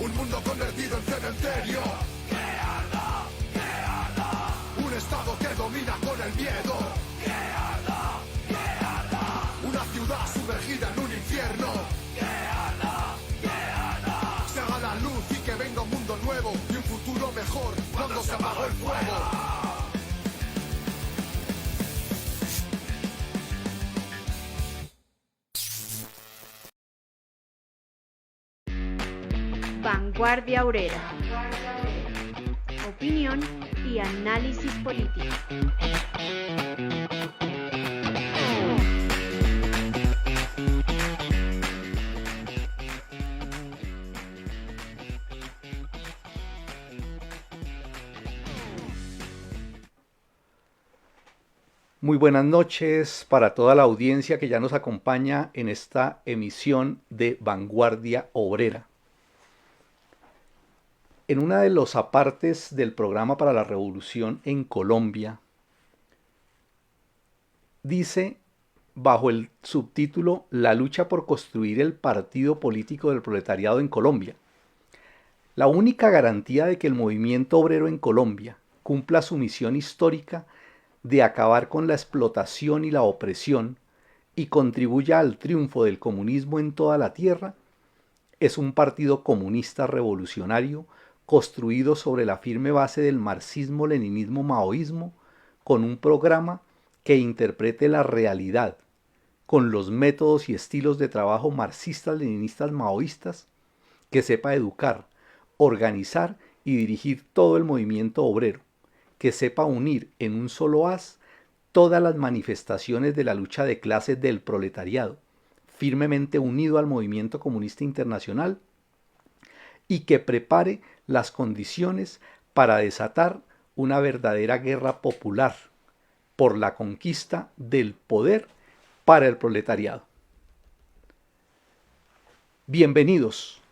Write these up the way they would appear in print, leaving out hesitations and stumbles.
Un mundo convertido en cementerio. Un estado que domina con el miedo. Una ciudad sumergida en un infierno. Se haga la luz y que venga un mundo nuevo y un futuro mejor cuando se apagó el fuego. Vanguardia Obrera. Opinión y análisis político. Muy buenas noches para toda la audiencia que ya nos acompaña en esta emisión de Vanguardia Obrera. En una de los apartes del programa para la revolución en Colombia, dice bajo el subtítulo La lucha por construir el partido político del proletariado en Colombia: la única garantía de que el movimiento obrero en Colombia cumpla su misión histórica de acabar con la explotación y la opresión y contribuya al triunfo del comunismo en toda la tierra es un partido comunista revolucionario construido sobre la firme base del marxismo-leninismo-maoísmo, con un programa que interprete la realidad con los métodos y estilos de trabajo marxistas, leninistas, maoístas, que sepa educar, organizar y dirigir todo el movimiento obrero, que sepa unir en un solo haz todas las manifestaciones de la lucha de clases del proletariado, firmemente unido al movimiento comunista internacional, y que prepare las condiciones para desatar una verdadera guerra popular por la conquista del poder para el proletariado. Bienvenidos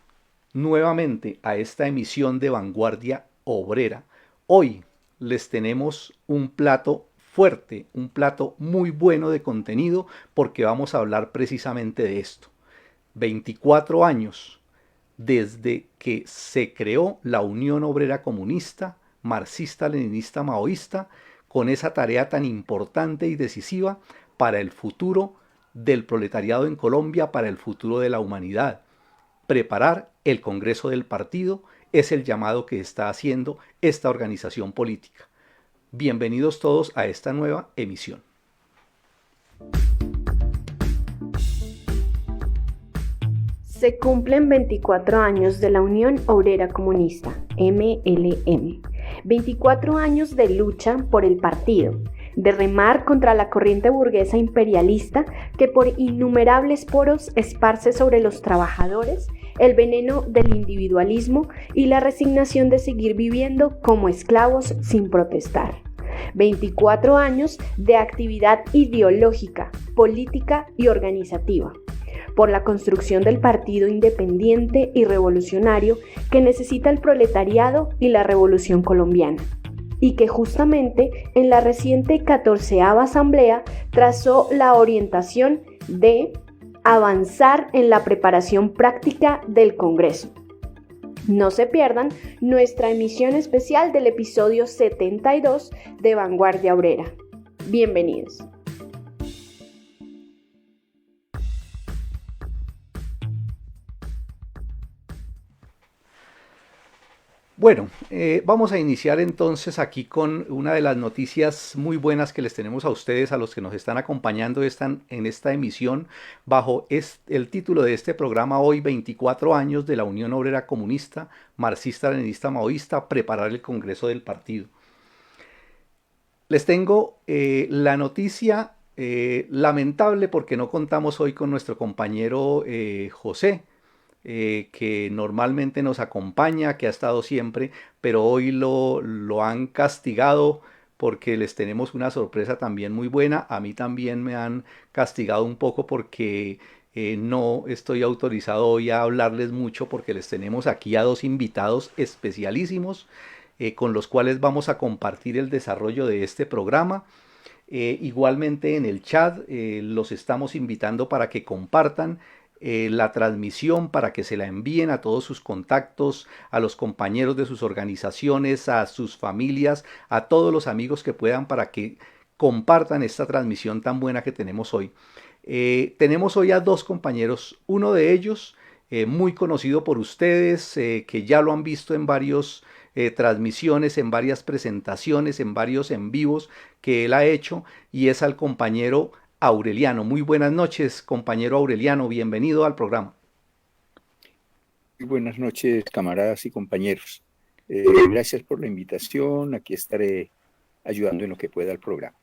nuevamente a esta emisión de Vanguardia Obrera. Hoy les tenemos un plato fuerte, un plato muy bueno de contenido, porque vamos a hablar precisamente de esto. 24 años desde que se creó la Unión Obrera Comunista, marxista, leninista, maoísta, con esa tarea tan importante y decisiva para el futuro del proletariado en Colombia, para el futuro de la humanidad. Preparar el Congreso del Partido es el llamado que está haciendo esta organización política. Bienvenidos todos a esta nueva emisión. Se cumplen 24 años de la Unión Obrera Comunista, MLM. 24 años de lucha por el partido, de remar contra la corriente burguesa imperialista que por innumerables poros esparce sobre los trabajadores el veneno del individualismo y la resignación de seguir viviendo como esclavos sin protestar. 24 años de actividad ideológica, política y organizativa por la construcción del partido independiente y revolucionario que necesita el proletariado y la revolución colombiana, y que justamente en la reciente 14ª Asamblea trazó la orientación de avanzar en la preparación práctica del Congreso. No se pierdan nuestra emisión especial del episodio 72 de Vanguardia Obrera. Bienvenidos. Bueno, vamos a iniciar entonces aquí con una de las noticias muy buenas que les tenemos a ustedes, a los que nos están acompañando en esta emisión, bajo el título de este programa hoy: 24 años de la Unión Obrera Comunista, marxista, leninista, maoísta, preparar el Congreso del Partido. Les tengo la noticia lamentable, porque no contamos hoy con nuestro compañero José, que normalmente nos acompaña, que ha estado siempre, pero hoy lo han castigado porque les tenemos una sorpresa también muy buena. A mí también me han castigado un poco porque no estoy autorizado hoy a hablarles mucho, porque les tenemos aquí a dos invitados especialísimos con los cuales vamos a compartir el desarrollo de este programa. Igualmente en el chat los estamos invitando para que compartan la transmisión para que se la envíen a todos sus contactos, a los compañeros de sus organizaciones, a sus familias, a todos los amigos que puedan para que compartan esta transmisión tan buena que tenemos hoy. Tenemos hoy a dos compañeros, uno de ellos muy conocido por ustedes, que ya lo han visto en varios transmisiones, en varias presentaciones, en varios en vivos que él ha hecho, y es al compañero Aureliano. Muy buenas noches, compañero Aureliano, bienvenido al programa. Muy buenas noches, camaradas y compañeros. Gracias por la invitación. Aquí estaré ayudando en lo que pueda al programa.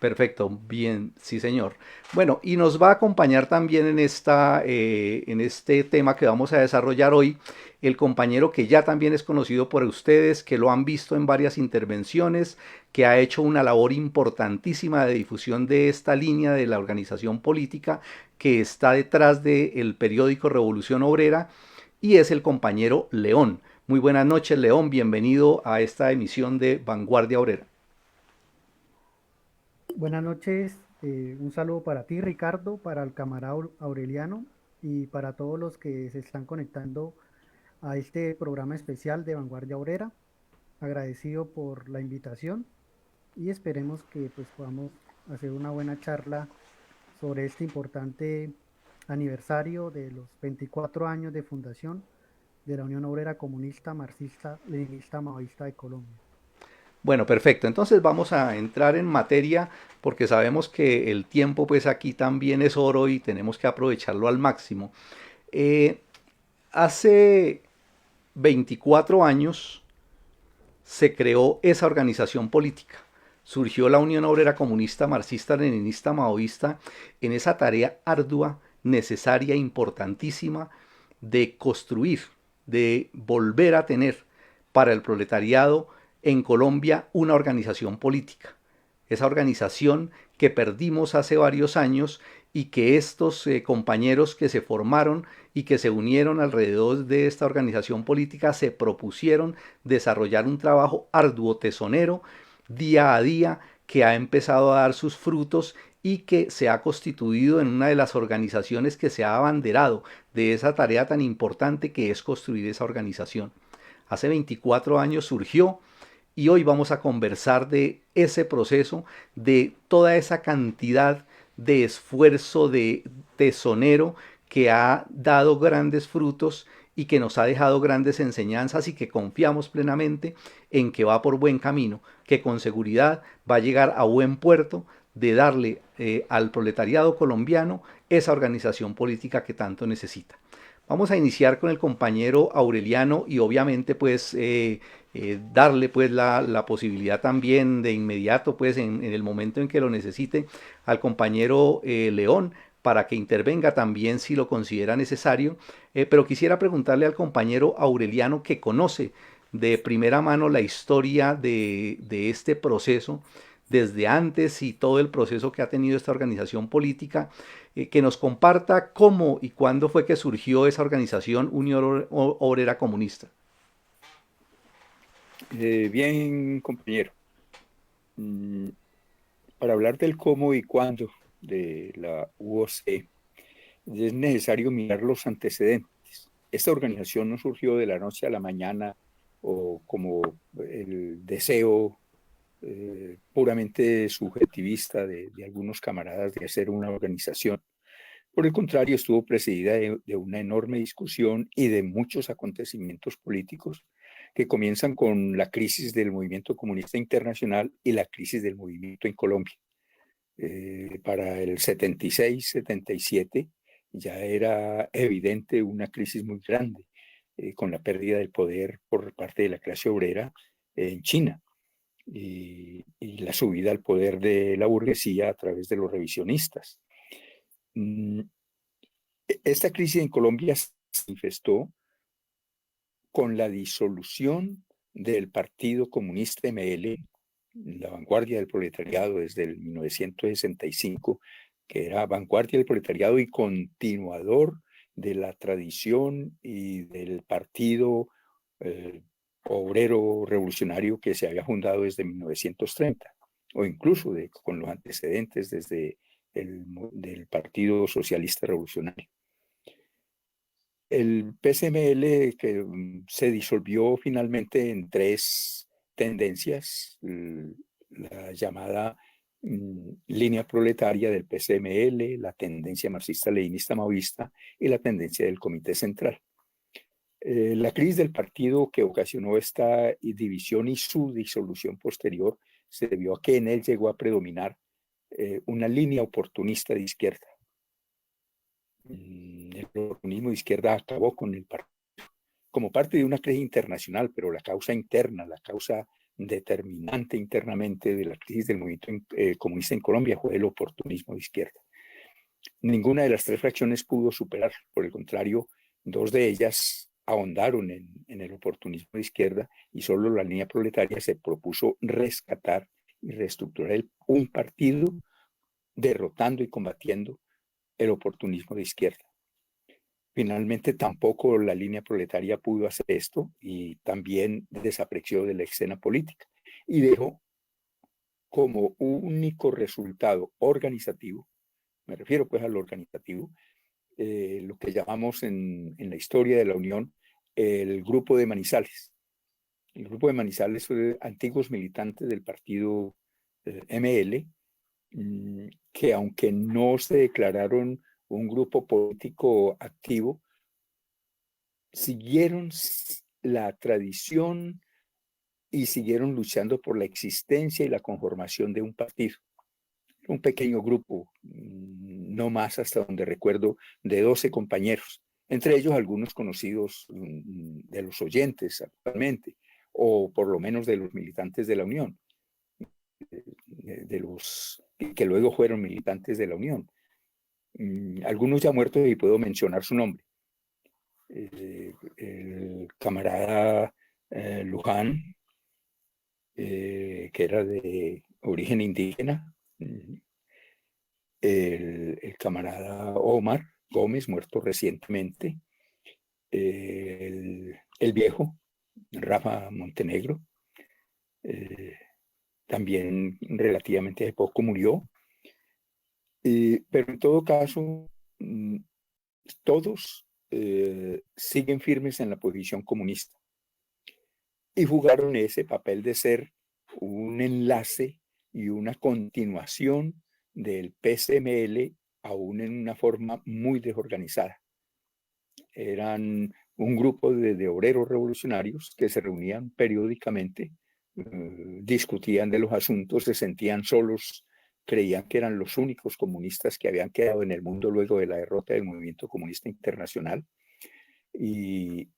Perfecto, bien, sí señor. Bueno, y nos va a acompañar también en este tema que vamos a desarrollar hoy, el compañero que ya también es conocido por ustedes, que lo han visto en varias intervenciones, que ha hecho una labor importantísima de difusión de esta línea de la organización política que está detrás del periódico Revolución Obrera, y es el compañero León. Muy buenas noches, León, bienvenido a esta emisión de Vanguardia Obrera. Buenas noches, un saludo para ti, Ricardo, para el camarada Aureliano y para todos los que se están conectando a este programa especial de Vanguardia Obrera. Agradecido por la invitación y esperemos que pues podamos hacer una buena charla sobre este importante aniversario de los 24 años de fundación de la Unión Obrera Comunista Marxista Leninista Maoísta de Colombia. Bueno, perfecto. Entonces vamos a entrar en materia porque sabemos que el tiempo pues aquí también es oro y tenemos que aprovecharlo al máximo. Hace 24 años se creó esa organización política. Surgió la Unión Obrera Comunista Marxista Leninista Maoísta en esa tarea ardua, necesaria, importantísima de construir, de volver a tener para el proletariado en Colombia una organización política. Esa organización que perdimos hace varios años y que estos compañeros que se formaron y que se unieron alrededor de esta organización política se propusieron desarrollar un trabajo arduo, tesonero, día a día, que ha empezado a dar sus frutos y que se ha constituido en una de las organizaciones que se ha abanderado de esa tarea tan importante que es construir esa organización. Hace 24 años surgió y hoy vamos a conversar de ese proceso, de toda esa cantidad de esfuerzo de tesonero que ha dado grandes frutos y que nos ha dejado grandes enseñanzas y que confiamos plenamente en que va por buen camino, que con seguridad va a llegar a buen puerto de darle al proletariado colombiano esa organización política que tanto necesita. Vamos a iniciar con el compañero Aureliano y obviamente pues darle pues la posibilidad también de inmediato pues en el momento en que lo necesite al compañero León para que intervenga también si lo considera necesario, pero quisiera preguntarle al compañero Aureliano que conoce de primera mano la historia de este proceso desde antes y todo el proceso que ha tenido esta organización política, que nos comparta cómo y cuándo fue que surgió esa organización Unión Obrera Comunista. Bien, compañero. Para hablar del cómo y cuándo de la UOC, es necesario mirar los antecedentes. Esta organización no surgió de la noche a la mañana o como el deseo puramente subjetivista de algunos camaradas de hacer una organización. Por el contrario, estuvo precedida de una enorme discusión y de muchos acontecimientos políticos que comienzan con la crisis del movimiento comunista internacional y la crisis del movimiento en Colombia. Para el 76-77 ya era evidente una crisis muy grande con la pérdida del poder por parte de la clase obrera en China y la subida al poder de la burguesía a través de los revisionistas. Esta crisis en Colombia se manifestó con la disolución del Partido Comunista ML, la vanguardia del proletariado desde el 1965, que era vanguardia del proletariado y continuador de la tradición y del partido obrero revolucionario que se había fundado desde 1930, o incluso con los antecedentes desde del Partido Socialista Revolucionario. El PSML que se disolvió finalmente en tres tendencias, la llamada línea proletaria del PSML, la tendencia marxista-leninista maoísta y la tendencia del Comité Central. La crisis del partido que ocasionó esta división y su disolución posterior se debió a que en él llegó a predominar una línea oportunista de izquierda. El oportunismo de izquierda acabó con el partido como parte de una crisis internacional, pero la causa interna, la causa determinante internamente de la crisis del movimiento comunista en Colombia fue el oportunismo de izquierda. Ninguna de las tres fracciones pudo superarlo, por el contrario, dos de ellas ahondaron en el oportunismo de izquierda y solo la línea proletaria se propuso rescatar y reestructurar un partido derrotando y combatiendo el oportunismo de izquierda. Finalmente, tampoco la línea proletaria pudo hacer esto y también desapareció de la escena política y dejó como único resultado organizativo, me refiero pues al organizativo, lo que llamamos en la historia de la Unión el Grupo de Manizales. El Grupo de Manizales fue antiguos militantes del partido ML, que aunque no se declararon un grupo político activo, siguieron la tradición y siguieron luchando por la existencia y la conformación de un partido. Un pequeño grupo, no más hasta donde recuerdo, de 12 compañeros, entre ellos algunos conocidos de los oyentes actualmente, o por lo menos de los militantes de la Unión, de los que luego fueron militantes de la Unión. Algunos ya muertos y puedo mencionar su nombre. El camarada Luján, que era de origen indígena, el camarada Omar Gómez, muerto recientemente, el viejo Rafa Montenegro, también relativamente hace poco murió, pero en todo caso, todos siguen firmes en la posición comunista y jugaron ese papel de ser un enlace y una continuación del PSML, aún en una forma muy desorganizada. Eran un grupo de obreros revolucionarios que se reunían periódicamente, discutían de los asuntos, se sentían solos, creían que eran los únicos comunistas que habían quedado en el mundo luego de la derrota del movimiento comunista internacional y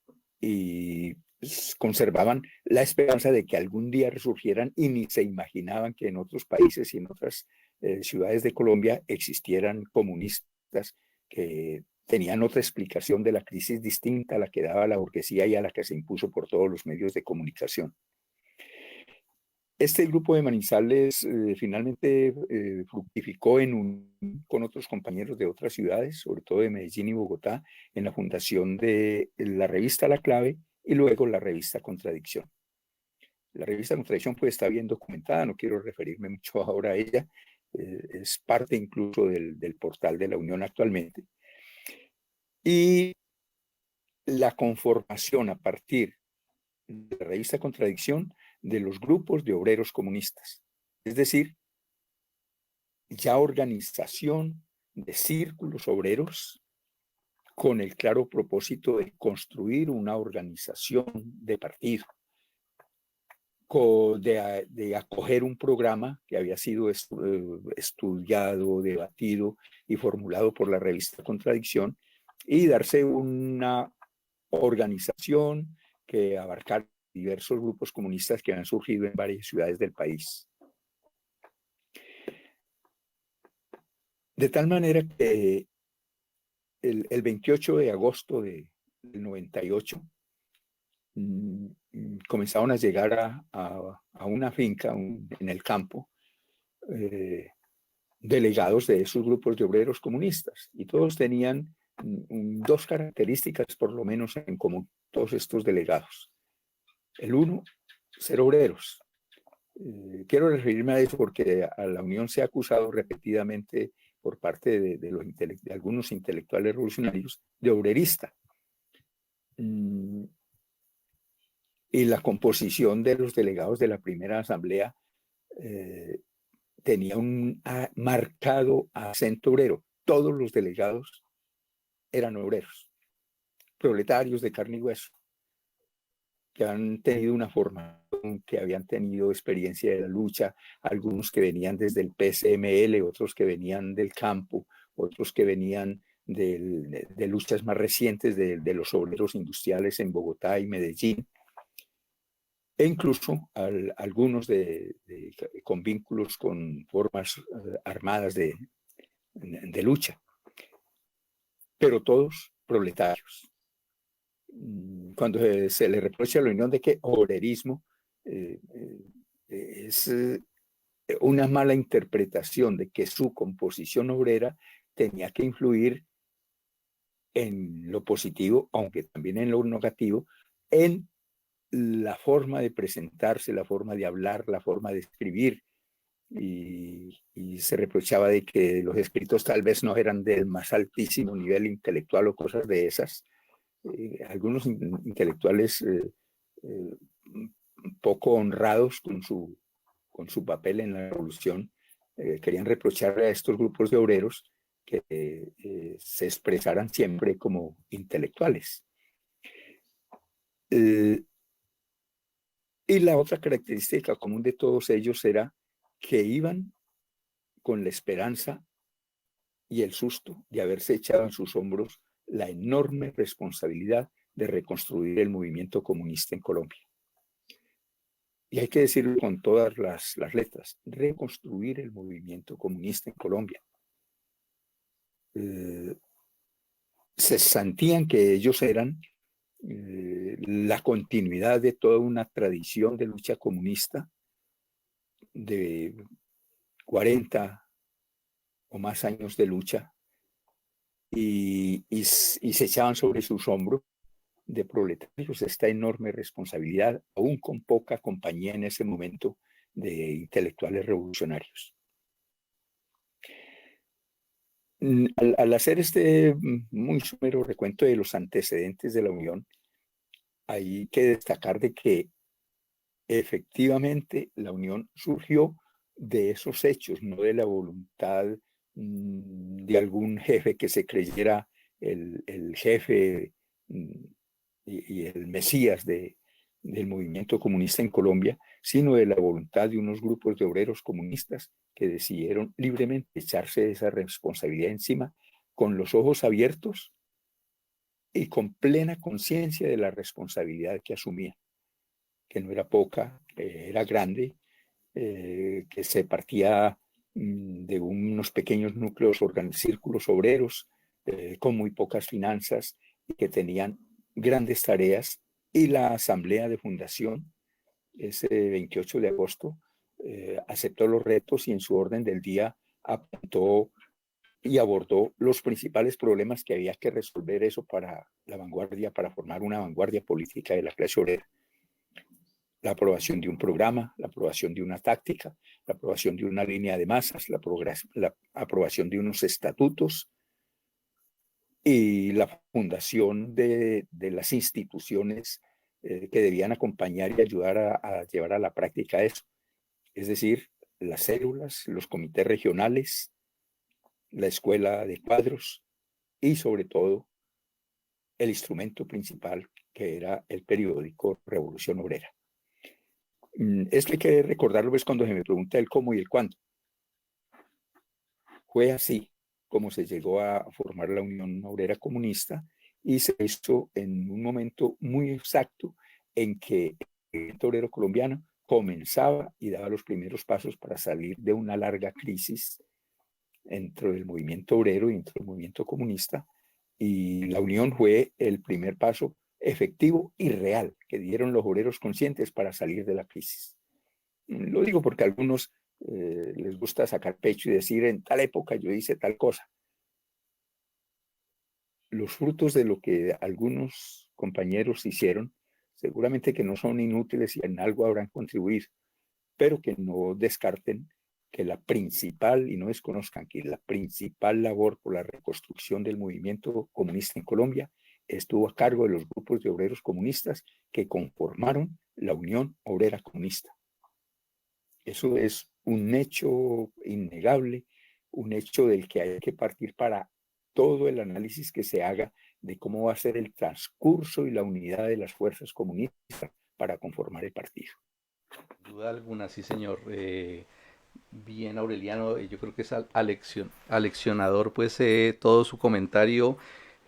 conservaban la esperanza de que algún día resurgieran y ni se imaginaban que en otros países y en otras ciudades de Colombia existieran comunistas que tenían otra explicación de la crisis distinta a la que daba la burguesía y a la que se impuso por todos los medios de comunicación. Este grupo de Manizales finalmente fructificó con otros compañeros de otras ciudades, sobre todo de Medellín y Bogotá, en la fundación de la revista La Clave y luego la revista Contradicción. La revista Contradicción pues está bien documentada, no quiero referirme mucho ahora a ella, es parte incluso del portal de la Unión actualmente. Y la conformación a partir de la revista Contradicción de los grupos de obreros comunistas, es decir, ya organización de círculos obreros con el claro propósito de construir una organización de partido, de acoger un programa que había sido estudiado, debatido y formulado por la revista Contradicción y darse una organización que abarcara diversos grupos comunistas que han surgido en varias ciudades del país. De tal manera que el 28 de agosto del 98 comenzaron a llegar a una finca en el campo delegados de esos grupos de obreros comunistas y todos tenían dos características por lo menos en común, todos estos delegados. El uno, ser obreros. Quiero referirme a eso porque a la Unión se ha acusado repetidamente por parte de algunos intelectuales revolucionarios de obrerista. mm, y la composición de los delegados de la primera asamblea tenía un marcado acento obrero. Todos los delegados eran obreros, proletarios de carne y hueso, que han tenido una formación, que habían tenido experiencia de la lucha, algunos que venían desde el PSML, otros que venían del campo, otros que venían de luchas más recientes de los obreros industriales en Bogotá y Medellín, e incluso algunos con vínculos con formas armadas de lucha, pero todos proletarios. Cuando se le reprocha a la Unión de que obrerismo es una mala interpretación de que su composición obrera tenía que influir en lo positivo, aunque también en lo negativo, en la forma de presentarse, la forma de hablar, la forma de escribir, y se reprochaba de que los escritos tal vez no eran del más altísimo nivel intelectual o cosas de esas. Algunos intelectuales poco honrados con su papel en la revolución querían reprocharle a estos grupos de obreros que se expresaran siempre como intelectuales. Y la otra característica común de todos ellos era que iban con la esperanza y el susto de haberse echado en sus hombros la enorme responsabilidad de reconstruir el movimiento comunista en Colombia. Y hay que decirlo con todas las letras, reconstruir el movimiento comunista en Colombia. Se sentían que ellos eran la continuidad de toda una tradición de lucha comunista de 40 o más años de lucha, y se echaban sobre sus hombros de proletarios esta enorme responsabilidad, aún con poca compañía en ese momento de intelectuales revolucionarios. Al hacer este muy somero recuento de los antecedentes de la Unión, hay que destacar de que efectivamente la Unión surgió de esos hechos, no de la voluntad de algún jefe que se creyera el jefe y el mesías del movimiento comunista en Colombia, sino de la voluntad de unos grupos de obreros comunistas que decidieron libremente echarse esa responsabilidad encima con los ojos abiertos y con plena conciencia de la responsabilidad que asumían, que no era poca, era grande, que se partía de unos pequeños núcleos, círculos obreros con muy pocas finanzas y que tenían grandes tareas, y la asamblea de fundación, ese 28 de agosto, aceptó los retos y en su orden del día apuntó y abordó los principales problemas que había que resolver eso para la vanguardia, para formar una vanguardia política de la clase obrera. La aprobación de un programa, la aprobación de una táctica, la aprobación de una línea de masas, la aprobación de unos estatutos y la fundación de las instituciones que debían acompañar y ayudar a llevar a la práctica eso. Es decir, las células, los comités regionales, la escuela de cuadros y sobre todo el instrumento principal, que era el periódico Revolución Obrera. Esto hay que recordarlo pues cuando se me pregunta el cómo y el cuándo. Fue así como se llegó a formar la Unión Obrera Comunista, y se hizo en un momento muy exacto en que el movimiento obrero colombiano comenzaba y daba los primeros pasos para salir de una larga crisis dentro del movimiento obrero y dentro del movimiento comunista, y la unión fue el primer paso efectivo y real que dieron los obreros conscientes para salir de la crisis. Lo digo porque a algunos les gusta sacar pecho y decir en tal época yo hice tal cosa. Los frutos de lo que algunos compañeros hicieron seguramente que no son inútiles y en algo habrán contribuido, pero que no descarten que la principal, y no desconozcan que la principal labor por la reconstrucción del movimiento comunista en Colombia estuvo a cargo de los grupos de obreros comunistas que conformaron la Unión Obrera Comunista. Eso es un hecho innegable, un hecho del que hay que partir para todo el análisis que se haga de cómo va a ser el transcurso y la unidad de las fuerzas comunistas para conformar el partido. Sin duda alguna, sí, señor. Bien, Aureliano, yo creo que es aleccionador, pues, todo su comentario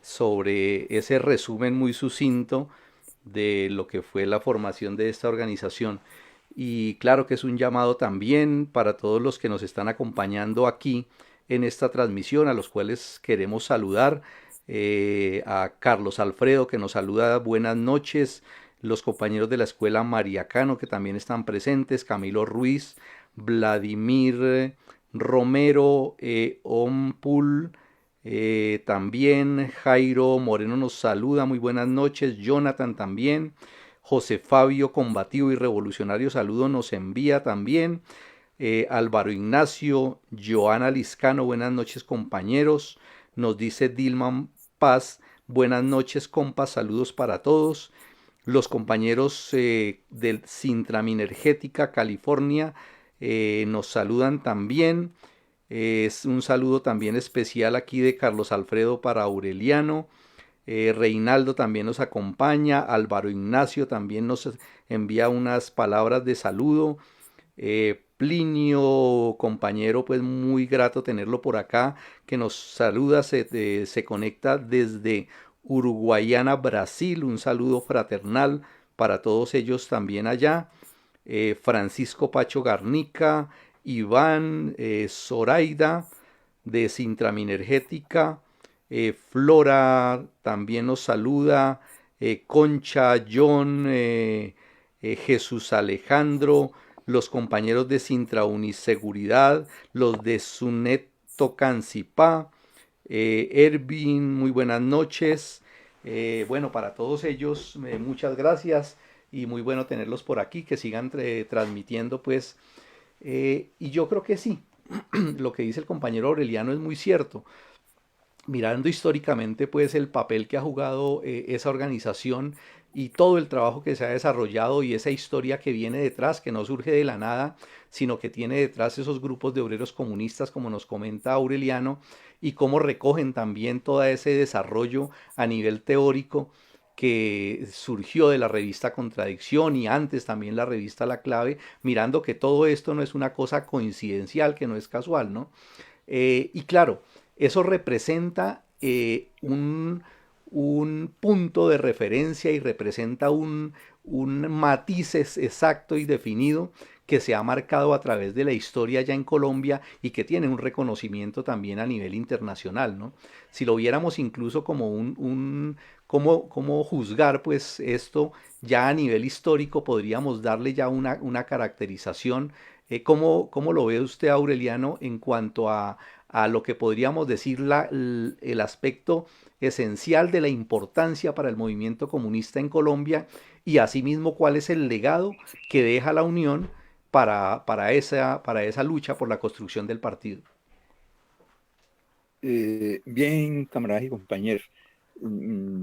sobre ese resumen muy sucinto de lo que fue la formación de esta organización. Y claro que es un llamado también para todos los que nos están acompañando aquí en esta transmisión, a los cuales queremos saludar. A Carlos Alfredo, que nos saluda, buenas noches. Los compañeros de la escuela Mariacano, que también están presentes. Camilo Ruiz, Vladimir Romero, Ompul, también Jairo Moreno nos saluda, muy buenas noches. Jonathan también. José Fabio, combativo y revolucionario, saludo nos envía también. Álvaro Ignacio, Joana Liscano, buenas noches compañeros. Nos dice Dilman Paz, buenas noches compas, saludos para todos. Los compañeros del Sintraminergética, California, nos saludan también. Es un saludo también especial aquí de Carlos Alfredo para Aureliano. Reinaldo también nos acompaña. Álvaro Ignacio también nos envía unas palabras de saludo. Plinio, compañero, pues muy grato tenerlo por acá, que nos saluda, se conecta desde Uruguayana, Brasil. Un saludo fraternal para todos ellos también allá. Francisco Pacho Garnica, Iván, Zoraida de Sintraminergética, Flora también nos saluda, Concha, John, Jesús Alejandro, los compañeros de Sintra Uniseguridad, los de Sunet Tocancipá, Ervin, muy buenas noches. Bueno, para todos ellos, muchas gracias y muy bueno tenerlos por aquí, que sigan transmitiendo, pues. Y yo creo que sí, lo que dice el compañero Aureliano es muy cierto. Mirando históricamente, pues, el papel que ha jugado esa organización y todo el trabajo que se ha desarrollado y esa historia que viene detrás, que no surge de la nada, sino que tiene detrás esos grupos de obreros comunistas, como nos comenta Aureliano, y cómo recogen también todo ese desarrollo a nivel teórico que surgió de la revista Contradicción y antes también la revista La Clave, mirando que todo esto no es una cosa coincidencial, que no es casual, ¿no? Y claro, eso representa un punto de referencia y representa un matiz exacto y definido que se ha marcado a través de la historia ya en Colombia y que tiene un reconocimiento también a nivel internacional, ¿no? Si lo viéramos incluso como cómo juzgar pues esto ya a nivel histórico, podríamos darle ya una caracterización. ¿Cómo lo ve usted, Aureliano, en cuanto a lo que podríamos decir el aspecto esencial de la importancia para el movimiento comunista en Colombia y asimismo cuál es el legado que deja la Unión para esa lucha por la construcción del partido? Bien, camaradas y compañeros, mm,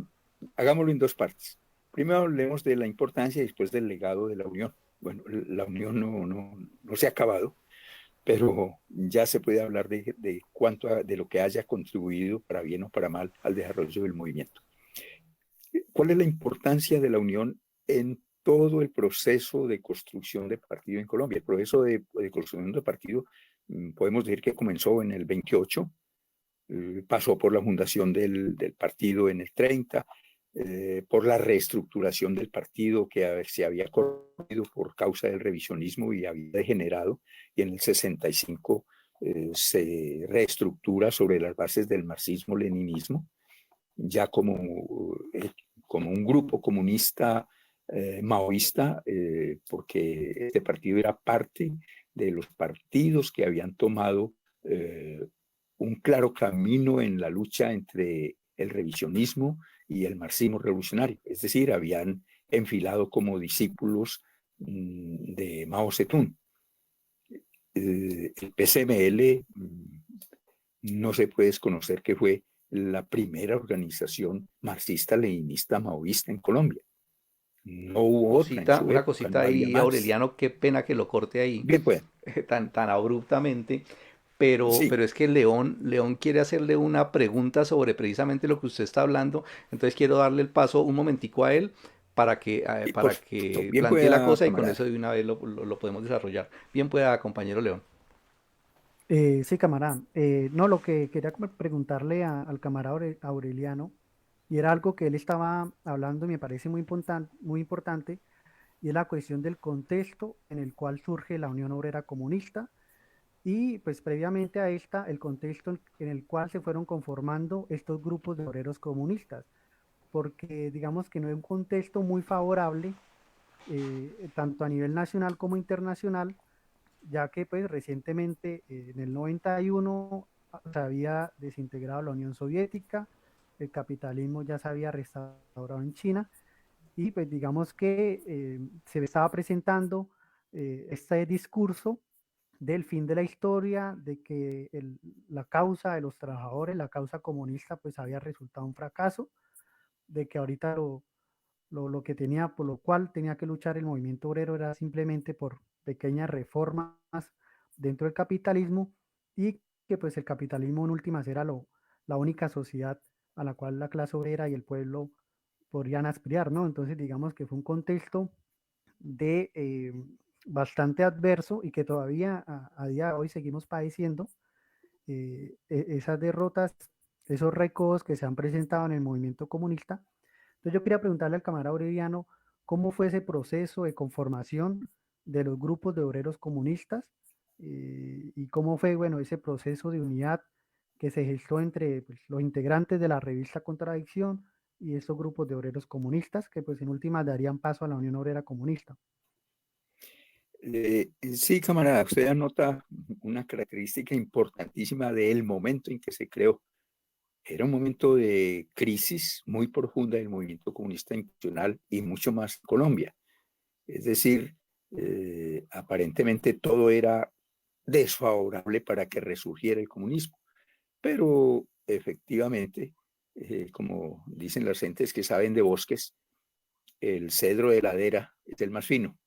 hagámoslo en dos partes. Primero hablemos de la importancia y después del legado de la Unión. Bueno, la Unión no se ha acabado, pero ya se puede hablar de cuánto de lo que haya contribuido para bien o para mal al desarrollo del movimiento. ¿Cuál es la importancia de la Unión en todo el proceso de construcción de partido en Colombia? El proceso de construcción de partido, podemos decir que comenzó en el 28, pasó por la fundación del partido en el 30, por la reestructuración del partido que se había corrido por causa del revisionismo y había degenerado, y en el 65 se reestructura sobre las bases del marxismo-leninismo, ya como un grupo comunista maoísta, porque este partido era parte de los partidos que habían tomado un claro camino en la lucha entre el revisionismo y el marxismo revolucionario. Es decir, habían enfilado como discípulos de Mao Zedong. El PCML no se puede desconocer que fue la primera organización marxista-leninista maoísta en Colombia. No hubo otra en su Una época, cosita no había ahí, más. Aureliano, qué pena que lo corte ahí Bien, pues, tan abruptamente, sí, pero es que León quiere hacerle una pregunta sobre precisamente lo que usted está hablando, entonces quiero darle el paso un momentico a él y por para supuesto, que bien plantee la pueda, cosa y con eso camarada. de una vez lo podemos desarrollar. Bien pueda, compañero León. Sí, camarada. No, lo que quería preguntarle al camarada Aureliano, y era algo que él estaba hablando y me parece muy importante, y es la cuestión del contexto en el cual surge la Unión Obrera Comunista y pues previamente a esta, el contexto en el cual se fueron conformando estos grupos de obreros comunistas, porque digamos que no es un contexto muy favorable, tanto a nivel nacional como internacional, ya que pues recientemente en el 91 se había desintegrado la Unión Soviética, el capitalismo ya se había restaurado en China y pues digamos que se estaba presentando este discurso del fin de la historia, de que la causa de los trabajadores, la causa comunista, pues había resultado un fracaso, de que ahorita lo que tenía, por lo cual tenía que luchar el movimiento obrero era simplemente por pequeñas reformas dentro del capitalismo y que pues el capitalismo en últimas era la única sociedad a la cual la clase obrera y el pueblo podrían aspirar, ¿no? Entonces digamos que fue un contexto de bastante adverso y que todavía a día de hoy seguimos padeciendo esas derrotas, esos récords que se han presentado en el movimiento comunista. Entonces yo quería preguntarle al camarada Aureliano cómo fue ese proceso de conformación de los grupos de obreros comunistas y cómo fue, bueno, ese proceso de unidad que se gestó entre pues, los integrantes de la revista Contradicción y estos grupos de obreros comunistas que pues en última darían paso a la Unión Obrera Comunista. Sí, camarada, usted anota una característica importantísima del momento en que se creó. Era un momento de crisis muy profunda del movimiento comunista internacional y mucho más en Colombia. Es decir, aparentemente todo era desfavorable para que resurgiera el comunismo, pero efectivamente, como dicen las gentes que saben de bosques, el cedro de ladera es el más fino.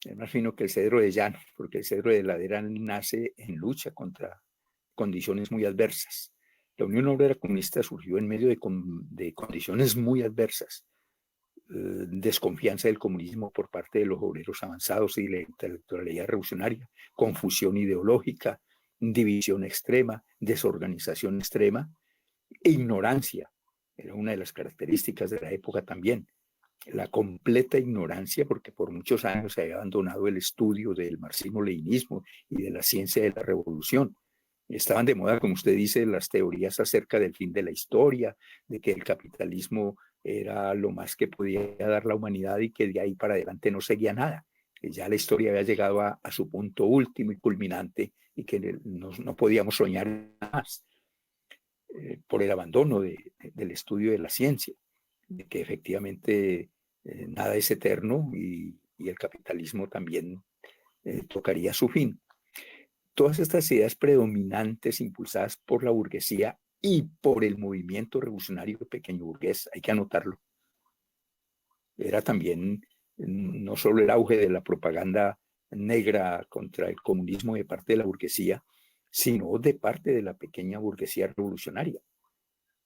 Es más fino que el cedro de llano, porque el cedro de ladera nace en lucha contra condiciones muy adversas. La Unión Obrera Comunista surgió en medio de condiciones muy adversas, desconfianza del comunismo por parte de los obreros avanzados y la intelectualidad revolucionaria, confusión ideológica, división extrema, desorganización extrema e ignorancia. Era una de las características de la época también, la completa ignorancia, porque por muchos años se había abandonado el estudio del marxismo-leninismo y de la ciencia de la revolución. Estaban de moda, como usted dice, las teorías acerca del fin de la historia, de que el capitalismo era lo más que podía dar la humanidad y que de ahí para adelante no seguía nada. Que ya la historia había llegado a su punto último y culminante y que no podíamos soñar más por el abandono del estudio de la ciencia, de que efectivamente nada es eterno y el capitalismo también tocaría su fin. Todas estas ideas predominantes impulsadas por la burguesía y por el movimiento revolucionario pequeño burgués, hay que anotarlo, era también no solo el auge de la propaganda negra contra el comunismo de parte de la burguesía, sino de parte de la pequeña burguesía revolucionaria,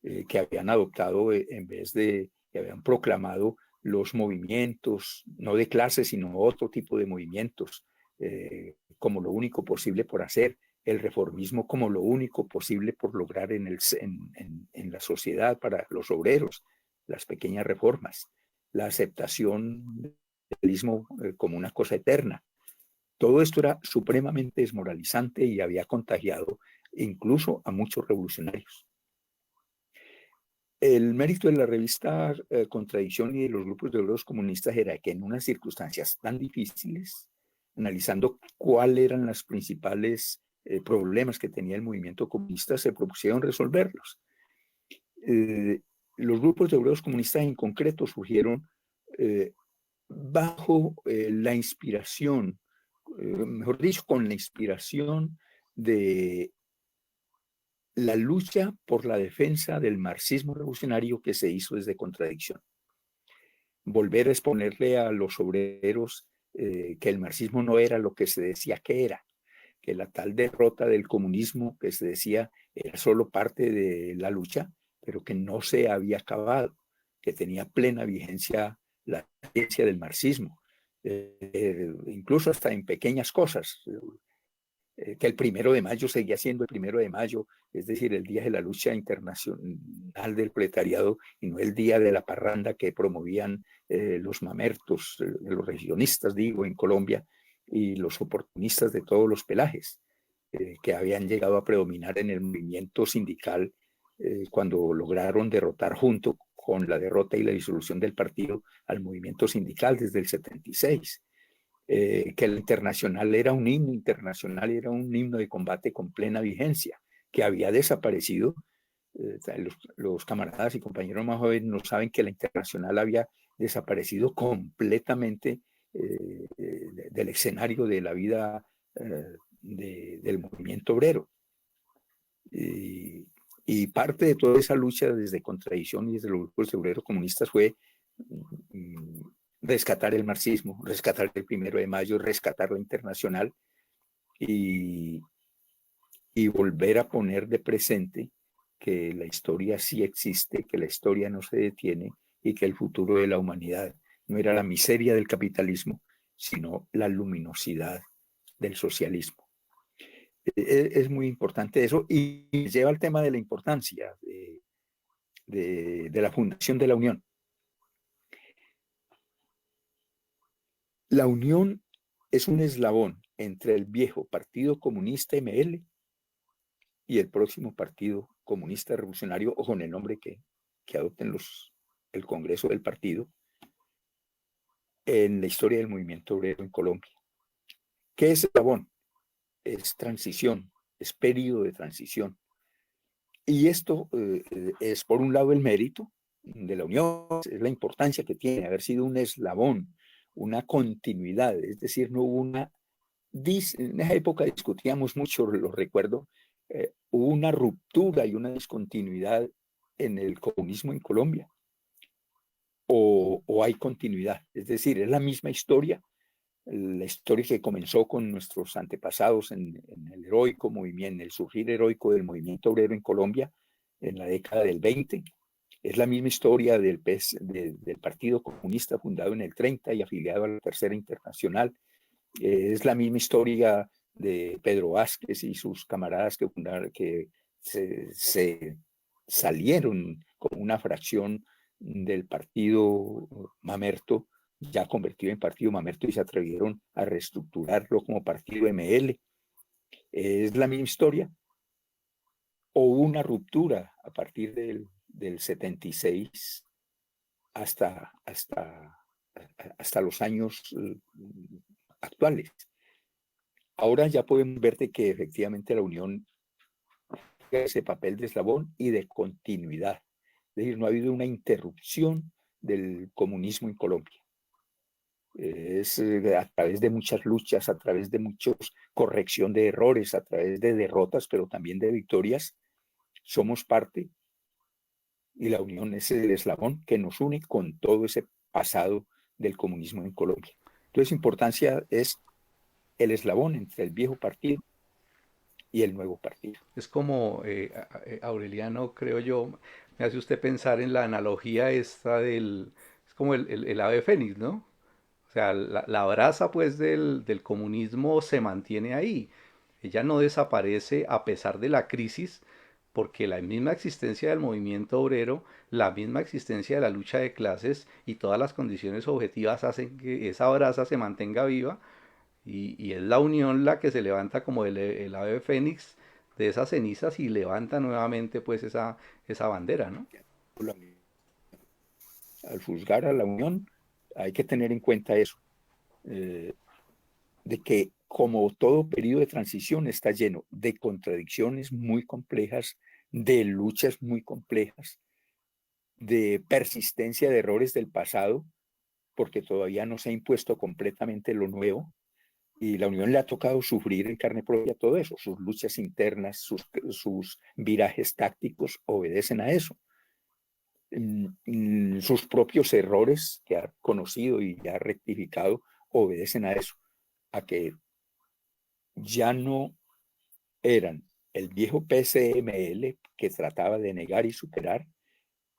que habían adoptado en vez de, que habían proclamado los movimientos, no de clase, sino otro tipo de movimientos, como lo único posible por hacer, el reformismo como lo único posible por lograr en la sociedad para los obreros, las pequeñas reformas, la aceptación del capitalismo como una cosa eterna. Todo esto era supremamente desmoralizante y había contagiado incluso a muchos revolucionarios. El mérito de la revista Contradicción y de los grupos de obreros comunistas era que en unas circunstancias tan difíciles, analizando cuáles eran los principales problemas que tenía el movimiento comunista, se propusieron resolverlos. Eh, los grupos de obreros comunistas en concreto surgieron eh, bajo la inspiración, mejor dicho, con la inspiración de la lucha por la defensa del marxismo revolucionario que se hizo desde contradicción. Volver a exponerle a los obreros que el marxismo no era lo que se decía que era, que la tal derrota del comunismo que se decía era solo parte de la lucha, pero que no se había acabado, que tenía plena vigencia la ciencia del marxismo, incluso hasta en pequeñas cosas, que el 1 de mayo seguía siendo el 1 de mayo, es decir, el día de la lucha internacional del proletariado y no el día de la parranda que promovían los mamertos, los regionistas, digo, en Colombia, y los oportunistas de todos los pelajes, que habían llegado a predominar en el movimiento sindical cuando lograron derrotar junto con la derrota y la disolución del partido al movimiento sindical desde el 76. Que el internacional era un himno internacional, era un himno de combate con plena vigencia, que había desaparecido. Los camaradas y compañeros más jóvenes no saben que la internacional había desaparecido completamente del escenario de la vida del movimiento obrero. Y parte de toda esa lucha desde contradicción y desde los grupos obreros comunistas fue rescatar el marxismo, rescatar el 1 de mayo, rescatar la internacional y volver a poner de presente que la historia sí existe, que la historia no se detiene y que el futuro de la humanidad no era la miseria del capitalismo, sino la luminosidad del socialismo. Es muy importante eso y lleva al tema de la importancia de la fundación de la Unión. La Unión es un eslabón entre el viejo Partido Comunista ML y el próximo Partido Comunista Revolucionario, o con el nombre que adopten el Congreso del partido, en la historia del movimiento obrero en Colombia. ¿Qué es eslabón? Es transición, es periodo de transición. Y esto es, por un lado, el mérito de la Unión, es la importancia que tiene haber sido un eslabón, una continuidad, es decir, no hubo una... En esa época discutíamos mucho, lo recuerdo, hubo una ruptura y una discontinuidad en el comunismo en Colombia, o hay continuidad, es decir, es la misma historia, la historia que comenzó con nuestros antepasados en el heroico movimiento, en el surgir heroico del movimiento obrero en Colombia en la década del 20, es la misma historia del Partido Comunista fundado en el 30 y afiliado a la Tercera Internacional, es la misma historia de Pedro Vázquez y sus camaradas que se salieron como una fracción del partido Mamerto, ya convertido en partido Mamerto, y se atrevieron a reestructurarlo como partido ML. Es la misma historia. O hubo una ruptura a partir del 76 hasta los años actuales. Ahora ya podemos ver de que efectivamente la Unión tiene ese papel de eslabón y de continuidad. Es decir, no ha habido una interrupción del comunismo en Colombia. Es a través de muchas luchas, a través de mucha corrección de errores, a través de derrotas, pero también de victorias, somos parte y la Unión es el eslabón que nos une con todo ese pasado del comunismo en Colombia. Entonces, importancia es el eslabón entre el viejo partido y el nuevo partido. Es como, Aureliano, creo yo, me hace usted pensar en la analogía esta es como el ave fénix, ¿no? O sea, la brasa pues del comunismo se mantiene ahí. Ella no desaparece a pesar de la crisis, porque la misma existencia del movimiento obrero, la misma existencia de la lucha de clases y todas las condiciones objetivas hacen que esa brasa se mantenga viva y es la unión la que se levanta como el ave fénix de esas cenizas y levanta nuevamente pues esa bandera, ¿no? Al juzgar a la Unión hay que tener en cuenta eso, de que como todo periodo de transición está lleno de contradicciones muy complejas, de luchas muy complejas, de persistencia de errores del pasado, porque todavía no se ha impuesto completamente lo nuevo, Y la Unión le ha tocado sufrir en carne propia todo eso, sus luchas internas, sus virajes tácticos obedecen a eso. Sus propios errores que ha conocido y ha rectificado obedecen a eso, a que ya no eran el viejo PCML que trataba de negar y superar,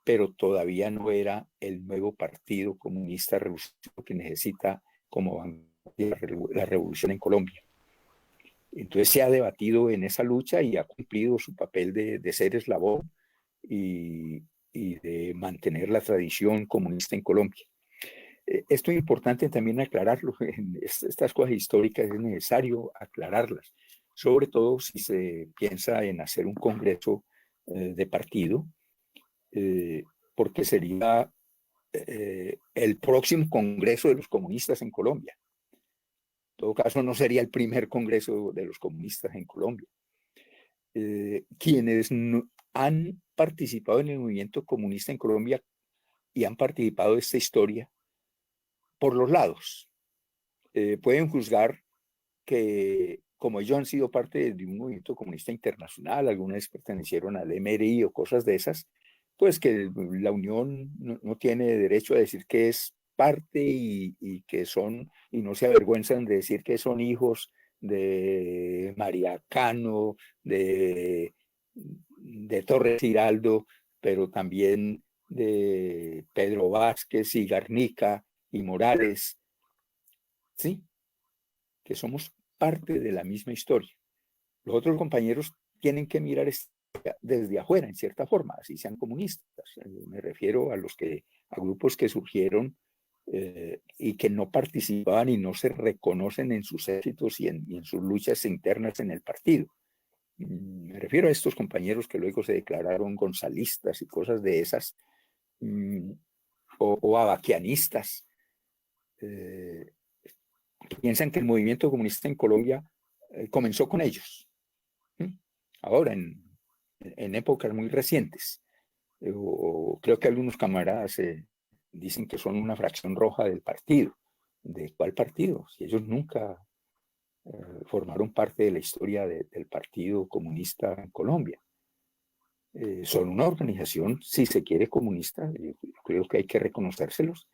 pero todavía no era el nuevo Partido Comunista Revolucionario que necesita como vanguardia la revolución en Colombia. Entonces se ha debatido en esa lucha y ha cumplido su papel de ser eslabón y de mantener la tradición comunista en Colombia. Esto es importante también aclararlo. En estas cosas históricas es necesario aclararlas, sobre todo si se piensa en hacer un congreso de partido, porque sería el próximo congreso de los comunistas en Colombia. En todo caso, no sería el primer congreso de los comunistas en Colombia. Quienes han participado en el movimiento comunista en Colombia y han participado de esta historia por los lados, pueden juzgar que como ellos han sido parte de un movimiento comunista internacional, algunas pertenecieron al MRI o cosas de esas, pues que la Unión no tiene derecho a decir que es parte y que son, y no se avergüenzan de decir que son hijos de María Cano, de Torres Giraldo, pero también de Pedro Vázquez y Garnica y Morales, ¿sí? Que somos parte de la misma historia. Los otros compañeros tienen que mirar desde afuera, en cierta forma, así sean comunistas. Me refiero a grupos que surgieron y que no participaban y no se reconocen en sus éxitos y en sus luchas internas en el partido. Me refiero a estos compañeros que luego se declararon gonzalistas y cosas de esas, o abaquianistas, que piensan que el movimiento comunista en Colombia comenzó con ellos. Ahora, en épocas muy recientes. Creo que algunos camaradas dicen que son una fracción roja del partido. ¿De cuál partido? Si ellos nunca formaron parte de la historia del Partido Comunista en Colombia. Son una organización, si se quiere, comunista, yo creo que hay que reconocérselos,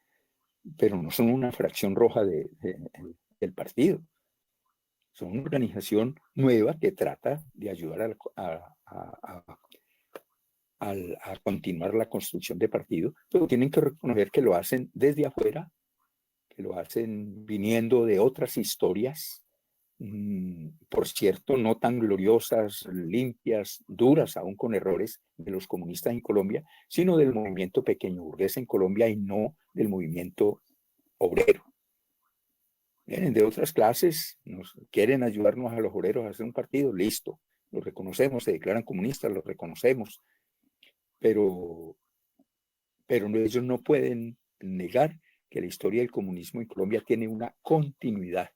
pero no son una fracción roja del partido. Son una organización nueva que trata de ayudar a continuar la construcción de partido, pero tienen que reconocer que lo hacen desde afuera, que lo hacen viniendo de otras historias, por cierto, no tan gloriosas, limpias, duras, aún con errores de los comunistas en Colombia, sino del movimiento pequeño burgués en Colombia y no del movimiento obrero. Vienen de otras clases, quieren ayudarnos a los obreros a hacer un partido, listo, lo reconocemos, se declaran comunistas, lo reconocemos, pero ellos no pueden negar que la historia del comunismo en Colombia tiene una continuidad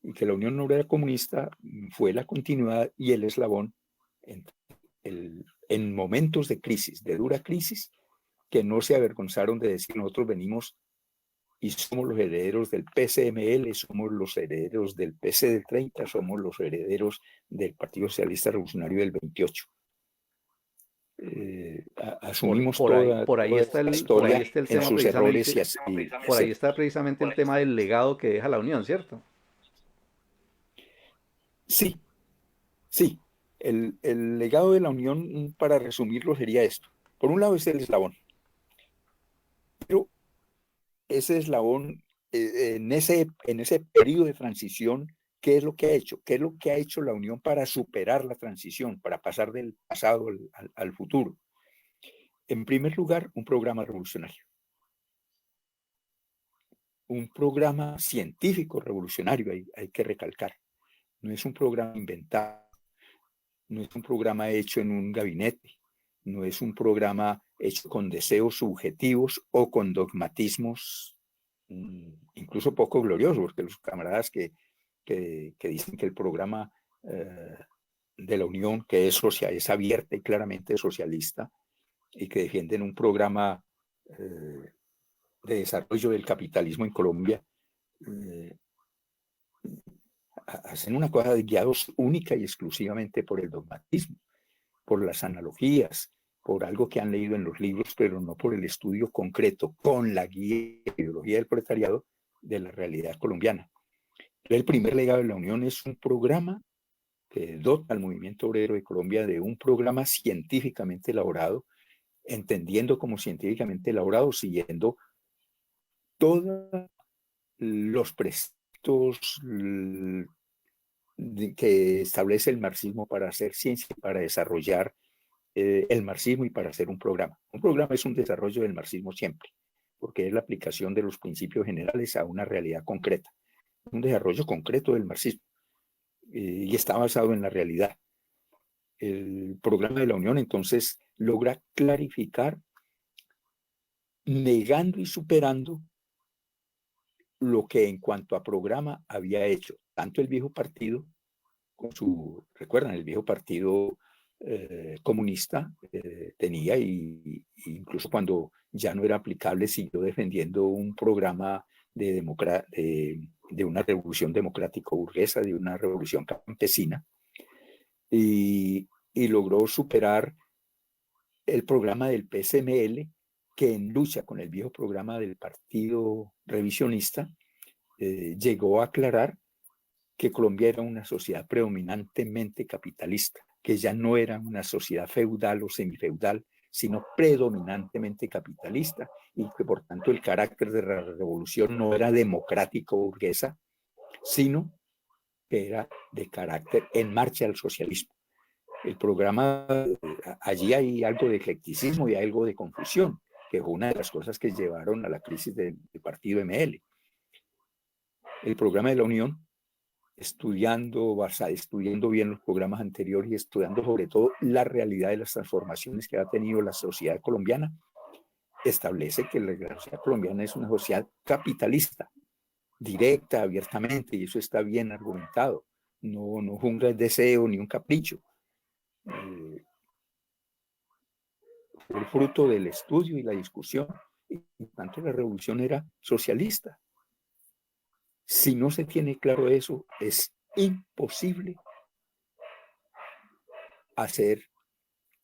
y que la Unión Obrera Comunista fue la continuidad y el eslabón en momentos de crisis, de dura crisis, que no se avergonzaron de decir nosotros venimos y somos los herederos del PCML, somos los herederos del PC del 30, somos los herederos del Partido Socialista Revolucionario del 28. Asumimos por ahí está la historia el en tema sus errores y así. Por ahí está precisamente el tema del legado que deja la Unión, ¿cierto? Sí, sí. El legado de la Unión, para resumirlo, sería esto. Por un lado es el eslabón, pero ese eslabón, en ese periodo de transición, ¿qué es lo que ha hecho? ¿Qué es lo que ha hecho la Unión para superar la transición, para pasar del pasado al futuro? En primer lugar, un programa revolucionario. Un programa científico revolucionario, hay que recalcar. No es un programa inventado, no es un programa hecho en un gabinete, no es un programa hecho con deseos subjetivos o con dogmatismos incluso poco gloriosos, porque los camaradas que dicen que el programa de la Unión, que es abierta y claramente socialista, y que defienden un programa de desarrollo del capitalismo en Colombia, hacen una cosa guiados única y exclusivamente por el dogmatismo, por las analogías, por algo que han leído en los libros, pero no por el estudio concreto con la guía y ideología del proletariado de la realidad colombiana. El primer legado de la Unión es un programa que dota al movimiento obrero de Colombia de un programa científicamente elaborado, entendiendo como científicamente elaborado, siguiendo todos los preceptos que establece el marxismo para hacer ciencia, para desarrollar el marxismo y para hacer un programa. Un programa es un desarrollo del marxismo siempre, porque es la aplicación de los principios generales a una realidad concreta, un desarrollo concreto del marxismo, y está basado en la realidad. El programa de la Unión entonces logra clarificar, negando y superando lo que en cuanto a programa había hecho tanto el viejo partido, con su, recuerdan, el viejo partido comunista tenía, y incluso cuando ya no era aplicable, siguió defendiendo un programa de una revolución democrática burguesa, de una revolución campesina, y logró superar el programa del PSML, que en lucha con el viejo programa del partido revisionista, llegó a aclarar que Colombia era una sociedad predominantemente capitalista, que ya no era una sociedad feudal o semifeudal, sino predominantemente capitalista, y que por tanto el carácter de la revolución no era democrático burguesa, sino que era de carácter en marcha al socialismo. El programa, allí hay algo de eclecticismo y algo de confusión, que fue una de las cosas que llevaron a la crisis del partido ML. El programa de la Unión, estudiando bien los programas anteriores y estudiando sobre todo la realidad de las transformaciones que ha tenido la sociedad colombiana, establece que la sociedad colombiana es una sociedad capitalista, directa, abiertamente, y eso está bien argumentado. No es un deseo ni un capricho. El fruto del estudio y la discusión, y por tanto la revolución era socialista. Si no se tiene claro eso, es imposible hacer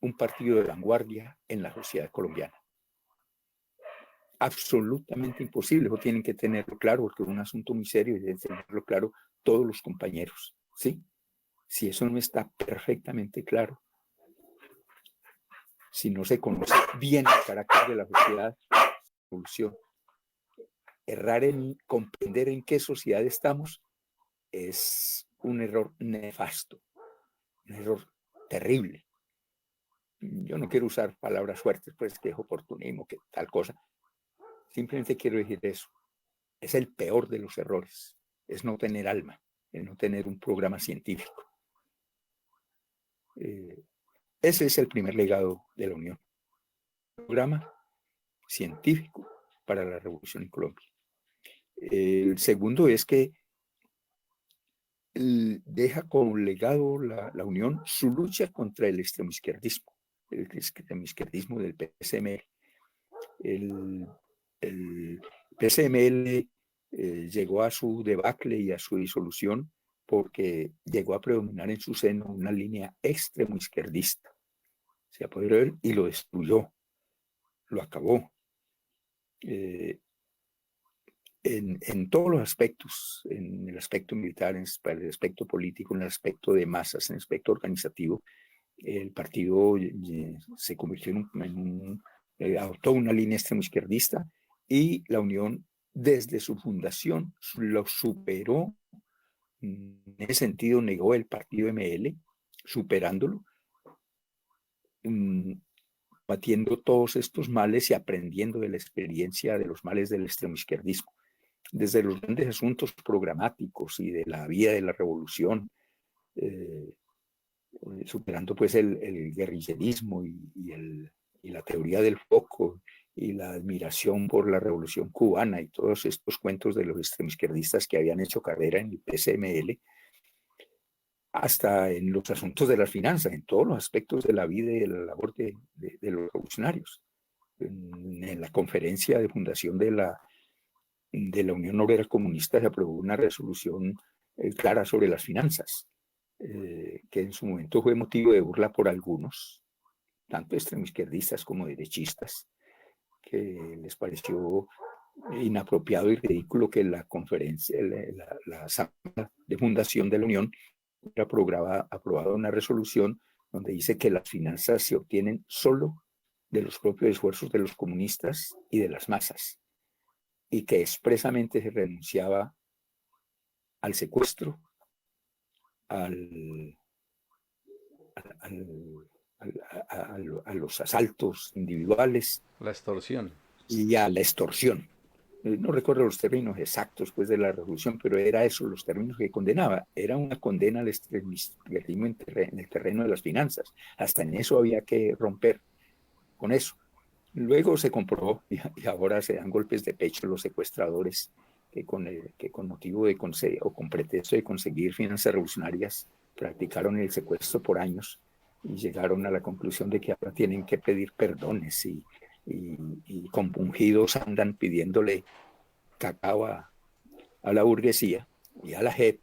un partido de vanguardia en la sociedad colombiana. Absolutamente imposible, eso tienen que tenerlo claro, porque es un asunto muy serio y deben tenerlo claro todos los compañeros, ¿sí? Si eso no está perfectamente claro, si no se conoce bien el carácter de la sociedad, revolución, errar en comprender en qué sociedad estamos es un error nefasto, un error terrible. Yo no quiero usar palabras fuertes, pues que es oportunismo, que tal cosa. Simplemente quiero decir eso. Es el peor de los errores. Es no tener alma, es no tener un programa científico. Ese es el primer legado de la Unión. Programa científico para la revolución en Colombia. El segundo es que deja como legado la Unión su lucha contra el extremo izquierdismo del PSML. El PSML llegó a su debacle y a su disolución porque llegó a predominar en su seno una línea extremo izquierdista. Se apoderó de él y lo destruyó, lo acabó. En todos los aspectos, en el aspecto militar, en el aspecto político, en el aspecto de masas, en el aspecto organizativo, el partido se convirtió adoptó una línea extremo izquierdista, y la Unión desde su fundación lo superó. En ese sentido negó el partido ML, superándolo, batiendo todos estos males y aprendiendo de la experiencia de los males del extremo izquierdismo. Desde los grandes asuntos programáticos y de la vida de la revolución, superando pues el guerrillerismo y la teoría del foco y la admiración por la revolución cubana y todos estos cuentos de los extremoizquierdistas que habían hecho carrera en el PSML, hasta en los asuntos de las finanzas, en todos los aspectos de la vida y de la labor de los revolucionarios. En la conferencia de fundación de la Unión Obrera Comunista se aprobó una resolución clara sobre las finanzas, que en su momento fue motivo de burla por algunos, tanto extremoizquierdistas como derechistas, que les pareció inapropiado y ridículo que la conferencia, la asamblea de fundación de la Unión hubiera aprobado una resolución donde dice que las finanzas se obtienen solo de los propios esfuerzos de los comunistas y de las masas, y que expresamente se renunciaba al secuestro, al, al, a los asaltos individuales La extorsión. y a la extorsión. No recuerdo los términos exactos pues, de la revolución, pero era eso, los términos que condenaba. Era una condena al extremismo en el terreno de las finanzas. Hasta en eso había que romper con eso. Luego se comprobó y ahora se dan golpes de pecho los secuestradores que con motivo de o con pretexto de conseguir finanzas revolucionarias practicaron el secuestro por años y llegaron a la conclusión de que ahora tienen que pedir perdones y compungidos andan pidiéndole cacao a la burguesía y a la JEP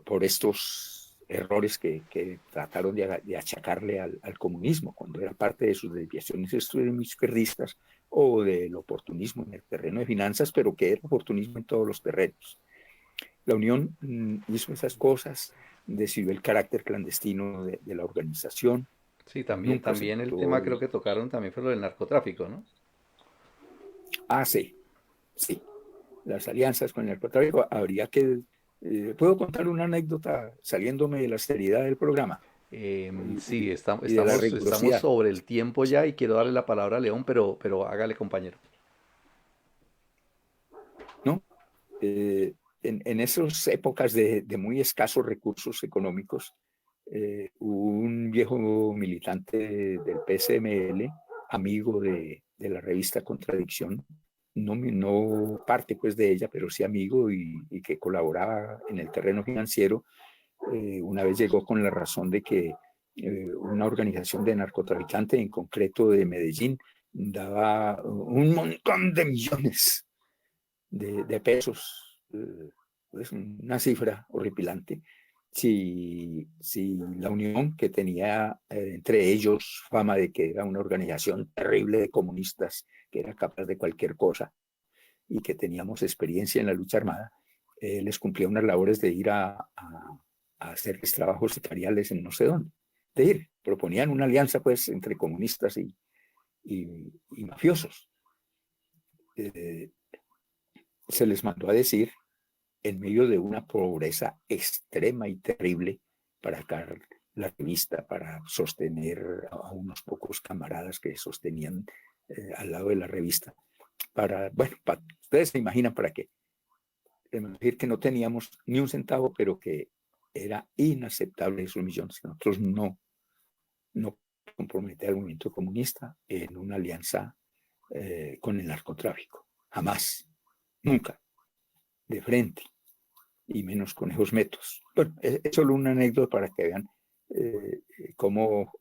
por estos errores que trataron de achacarle al comunismo cuando era parte de sus desviaciones izquierdistas o del oportunismo en el terreno de finanzas, pero que era oportunismo en todos los terrenos. La Unión hizo esas cosas, decidió el carácter clandestino de la organización. Sí, también, Nunca también el tema creo que tocaron también fue lo del narcotráfico, ¿no? Sí, sí. Las alianzas con el narcotráfico, habría que... ¿puedo contar una anécdota saliéndome de la seriedad del programa Sí, y de la estamos rigurosidad? sobre el tiempo ya y quiero darle la palabra a León, pero hágale, compañero. ¿No? En esas épocas de muy escasos recursos económicos, un viejo militante del PSML, amigo de la revista Contradicción, no parte pues de ella, pero sí amigo y que colaboraba en el terreno financiero, una vez llegó con la razón de que una organización de narcotraficantes, en concreto de Medellín, daba un montón de millones de pesos, es una cifra horripilante. Si la Unión, que tenía entre ellos fama de que era una organización terrible de comunistas, que era capaz de cualquier cosa y que teníamos experiencia en la lucha armada, les cumplía unas labores de ir a hacerles trabajos secretariales en no sé dónde. De ir, proponían una alianza pues entre comunistas y mafiosos. Eh, Se les mandó a decir en medio de una pobreza extrema y terrible para sacar la revista, para sostener a unos pocos camaradas que sostenían al lado de la revista. Ustedes se imaginan para qué. Decir que no teníamos ni un centavo, pero que era inaceptable esos millones. Nosotros no comprometer al movimiento comunista en una alianza con el narcotráfico. Jamás, nunca, de frente. Y menos con esos métodos. Bueno, es solo una anécdota para que vean cómo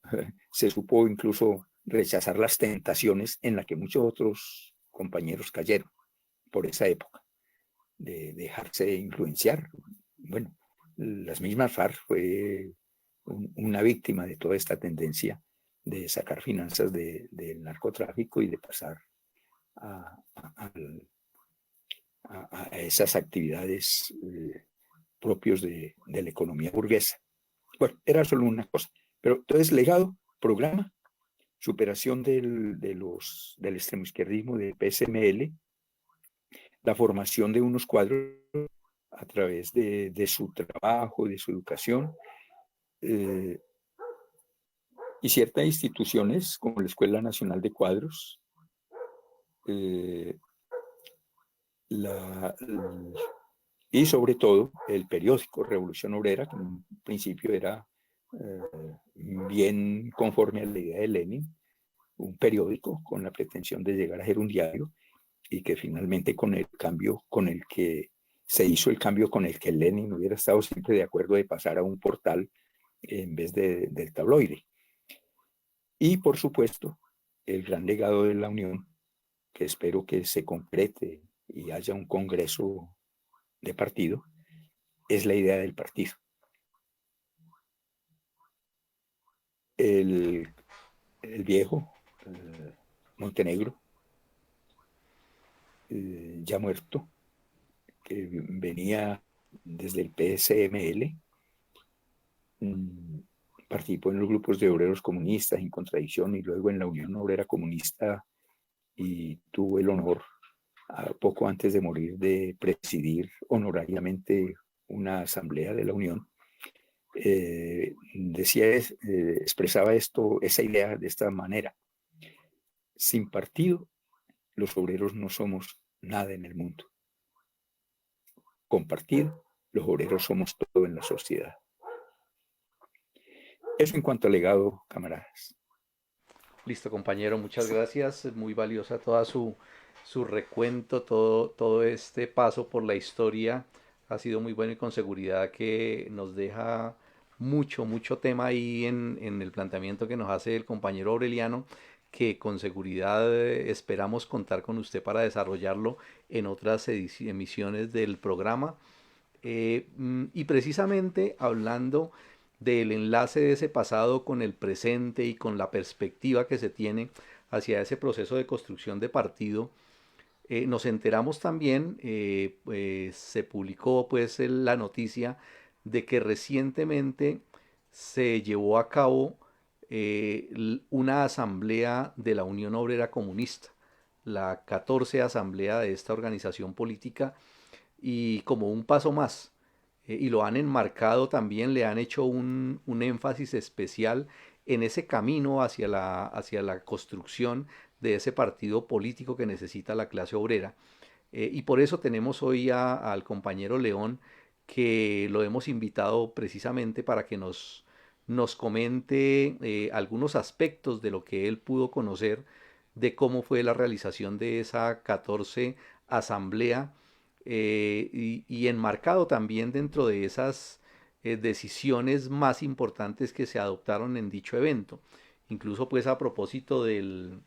se supo incluso rechazar las tentaciones en las que muchos otros compañeros cayeron por esa época, de dejarse influenciar. Bueno, las mismas FARC fue una víctima de toda esta tendencia de sacar finanzas del narcotráfico y de pasar a, a, a esas actividades propios de la economía burguesa. Bueno, era solo una cosa. Pero entonces, legado, programa, superación del extremo izquierdismo, del PSML, la formación de unos cuadros a través de su trabajo, de su educación, y ciertas instituciones como la Escuela Nacional de Cuadros, y sobre todo el periódico Revolución Obrera, que en un principio era bien conforme a la idea de Lenin, un periódico con la pretensión de llegar a ser un diario, y que finalmente con el cambio con el que se hizo el cambio con el que Lenin hubiera estado siempre de acuerdo de pasar a un portal en vez del tabloide. Y por supuesto, el gran legado de la Unión, que espero que se concrete y haya un congreso de partido, es la idea del partido. El viejo Montenegro, ya muerto, que venía desde el PSML, participó en los grupos de obreros comunistas en contradicción y luego en la Unión Obrera Comunista y tuvo el honor, poco antes de morir, de presidir honorariamente una asamblea de la Unión. Expresaba esa idea de esta manera: sin partido, los obreros no somos nada en el mundo. Con partido, los obreros somos todo en la sociedad. Eso en cuanto al legado, camaradas. Listo, compañero, muchas gracias. Muy valiosa toda su recuento, todo este paso por la historia. Ha sido muy bueno y con seguridad que nos deja mucho tema ahí en el planteamiento que nos hace el compañero Aureliano, que con seguridad esperamos contar con usted para desarrollarlo en otras emisiones del programa. Y precisamente hablando del enlace de ese pasado con el presente y con la perspectiva que se tiene hacia ese proceso de construcción de partido, nos enteramos también, se publicó pues la noticia de que recientemente se llevó a cabo una asamblea de la Unión Obrera Comunista, la 14 asamblea de esta organización política, y como un paso más. Y lo han enmarcado también, le han hecho un énfasis especial en ese camino hacia la construcción de ese partido político que necesita la clase obrera. Y por eso tenemos hoy al compañero León, que lo hemos invitado precisamente para que nos comente algunos aspectos de lo que él pudo conocer de cómo fue la realización de esa 14 asamblea, y enmarcado también dentro de esas decisiones más importantes que se adoptaron en dicho evento. Incluso pues a propósito de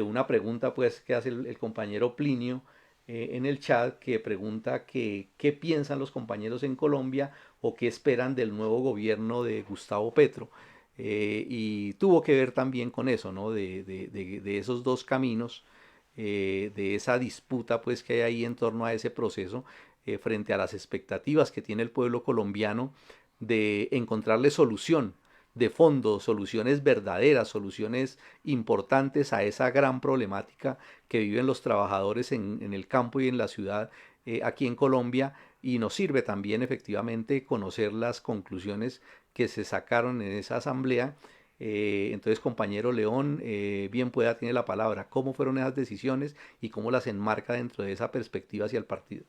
una pregunta pues que hace el compañero Plinio en el chat, que pregunta que qué piensan los compañeros en Colombia o qué esperan del nuevo gobierno de Gustavo Petro. Y tuvo que ver también con eso, ¿no? De esos dos caminos, de esa disputa pues que hay ahí en torno a ese proceso, frente a las expectativas que tiene el pueblo colombiano de encontrarle solución de fondo, soluciones verdaderas, soluciones importantes a esa gran problemática que viven los trabajadores en el campo y en la ciudad, aquí en Colombia. Y nos sirve también efectivamente conocer las conclusiones que se sacaron en esa asamblea. Entonces, compañero León, bien pueda, tiene la palabra. ¿Cómo fueron esas decisiones y cómo las enmarca dentro de esa perspectiva hacia el partido?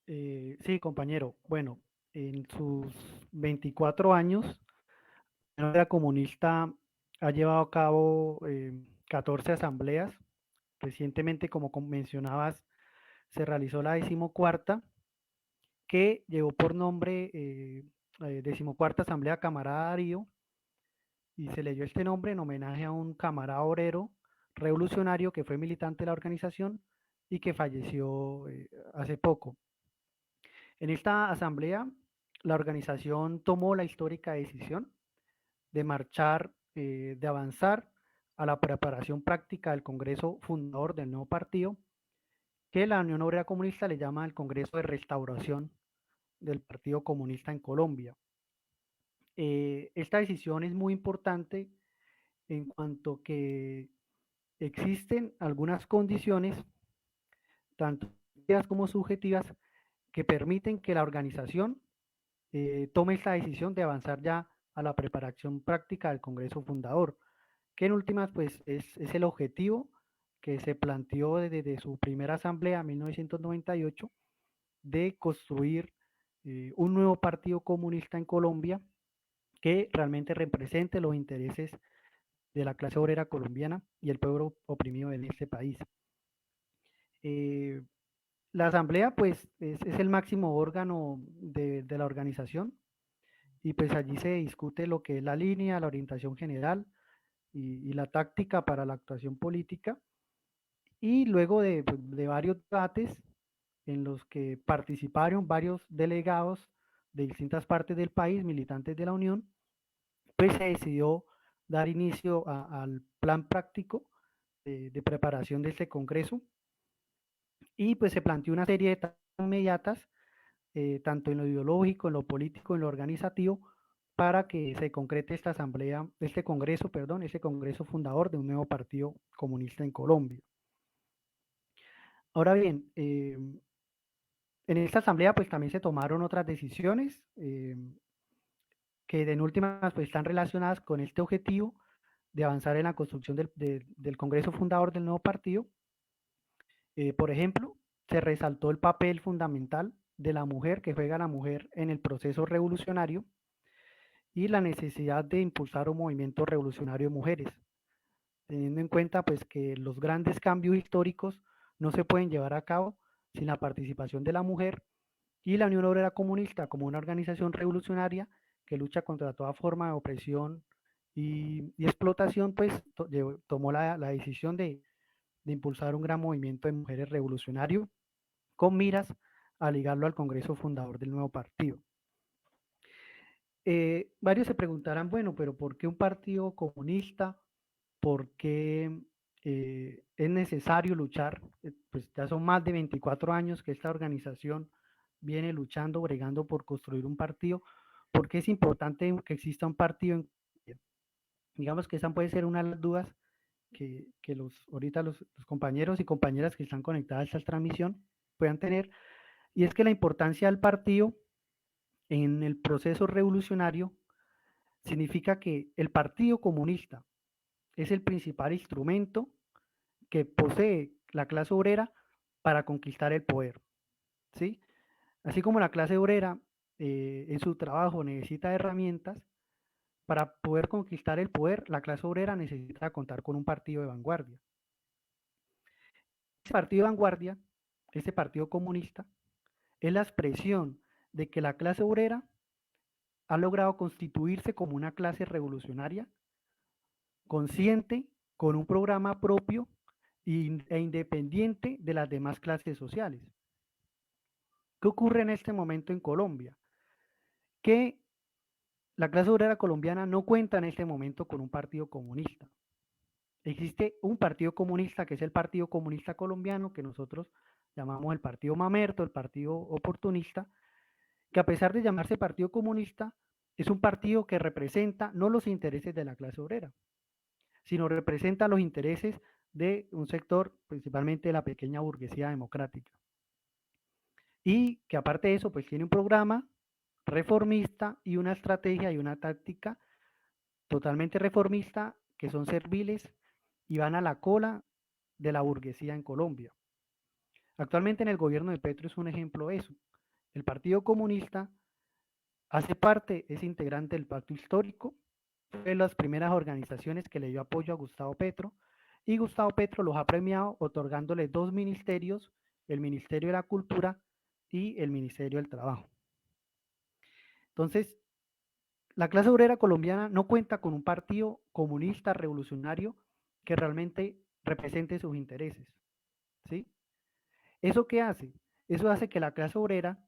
Sí, compañero. Bueno, en sus 24 años, la Unidad Comunista ha llevado a cabo 14 asambleas. Recientemente, como mencionabas, se realizó la 14ª, que llevó por nombre 14ª Asamblea Camarada Darío, y se le dio este nombre en homenaje a un camarada obrero revolucionario que fue militante de la organización y que falleció hace poco. En esta asamblea, la organización tomó la histórica decisión de marchar, de avanzar a la preparación práctica del Congreso fundador del nuevo partido, que la Unión Obrera Comunista le llama el Congreso de Restauración del Partido Comunista en Colombia. Esta decisión es muy importante en cuanto que existen algunas condiciones, tanto objetivas como subjetivas, que permiten que la organización tome esta decisión de avanzar ya a la preparación práctica del Congreso fundador, que en últimas pues es el objetivo que se planteó desde su primera asamblea en 1998 de construir un nuevo partido comunista en Colombia que realmente represente los intereses de la clase obrera colombiana y el pueblo oprimido en este país. La asamblea pues es el máximo órgano de la organización, y pues allí se discute lo que es la línea, la orientación general y la táctica para la actuación política, Y luego de varios debates en los que participaron varios delegados de distintas partes del país, militantes de la Unión, pues se decidió dar inicio al plan práctico de preparación de este Congreso y pues se planteó una serie de tareas inmediatas, tanto en lo ideológico, en lo político, en lo organizativo, para que se concrete esta asamblea, este Congreso, perdón, ese Congreso fundador de un nuevo partido comunista en Colombia. Ahora bien, en esta asamblea pues también se tomaron otras decisiones que en últimas pues están relacionadas con este objetivo de avanzar en la construcción del Congreso fundador del nuevo partido. Por ejemplo, se resaltó el papel fundamental de la mujer, que juega la mujer en el proceso revolucionario, y la necesidad de impulsar un movimiento revolucionario de mujeres, teniendo en cuenta pues que los grandes cambios históricos no se pueden llevar a cabo sin la participación de la mujer, y la Unión Obrera Comunista, como una organización revolucionaria que lucha contra toda forma de opresión y explotación, pues tomó la decisión de impulsar un gran movimiento de mujeres revolucionario con miras a ligarlo al Congreso fundador del nuevo partido. Varios se preguntarán, bueno, pero ¿por qué un partido comunista? ¿Por qué es necesario luchar? Pues ya son más de 24 años que esta organización viene luchando, bregando por construir un partido. ¿Por qué es importante que exista un partido en Colombia? Digamos que esa puede ser una de las dudas que ahorita los compañeros y compañeras que están conectadas a esta transmisión puedan tener, y es que la importancia del partido en el proceso revolucionario significa que el Partido Comunista es el principal instrumento que posee la clase obrera para conquistar el poder, ¿sí? Así como la clase obrera en su trabajo necesita herramientas para poder conquistar el poder, la clase obrera necesita contar con un partido de vanguardia. Este partido de vanguardia, este partido comunista, es la expresión de que la clase obrera ha logrado constituirse como una clase revolucionaria, consciente, con un programa propio e independiente de las demás clases sociales. ¿Qué ocurre en este momento en Colombia? Que la clase obrera colombiana no cuenta en este momento con un partido comunista. Existe un partido comunista que es el Partido Comunista Colombiano, que nosotros llamamos el Partido Mamerto, el Partido Oportunista, que a pesar de llamarse Partido Comunista, es un partido que representa no los intereses de la clase obrera, sino representa los intereses de un sector, principalmente de la pequeña burguesía democrática. Y que aparte de eso, pues tiene un programa reformista y una estrategia y una táctica totalmente reformista que son serviles y van a la cola de la burguesía en Colombia. Actualmente en el gobierno de Petro es un ejemplo de eso. El Partido Comunista hace parte, es integrante del Pacto Histórico, fue de las primeras organizaciones que le dio apoyo a Gustavo Petro, y Gustavo Petro los ha premiado otorgándole 2 ministerios, el Ministerio de la Cultura y el Ministerio del Trabajo. Entonces, la clase obrera colombiana no cuenta con un partido comunista revolucionario que realmente represente sus intereses, ¿sí? ¿Eso qué hace? Eso hace que la clase obrera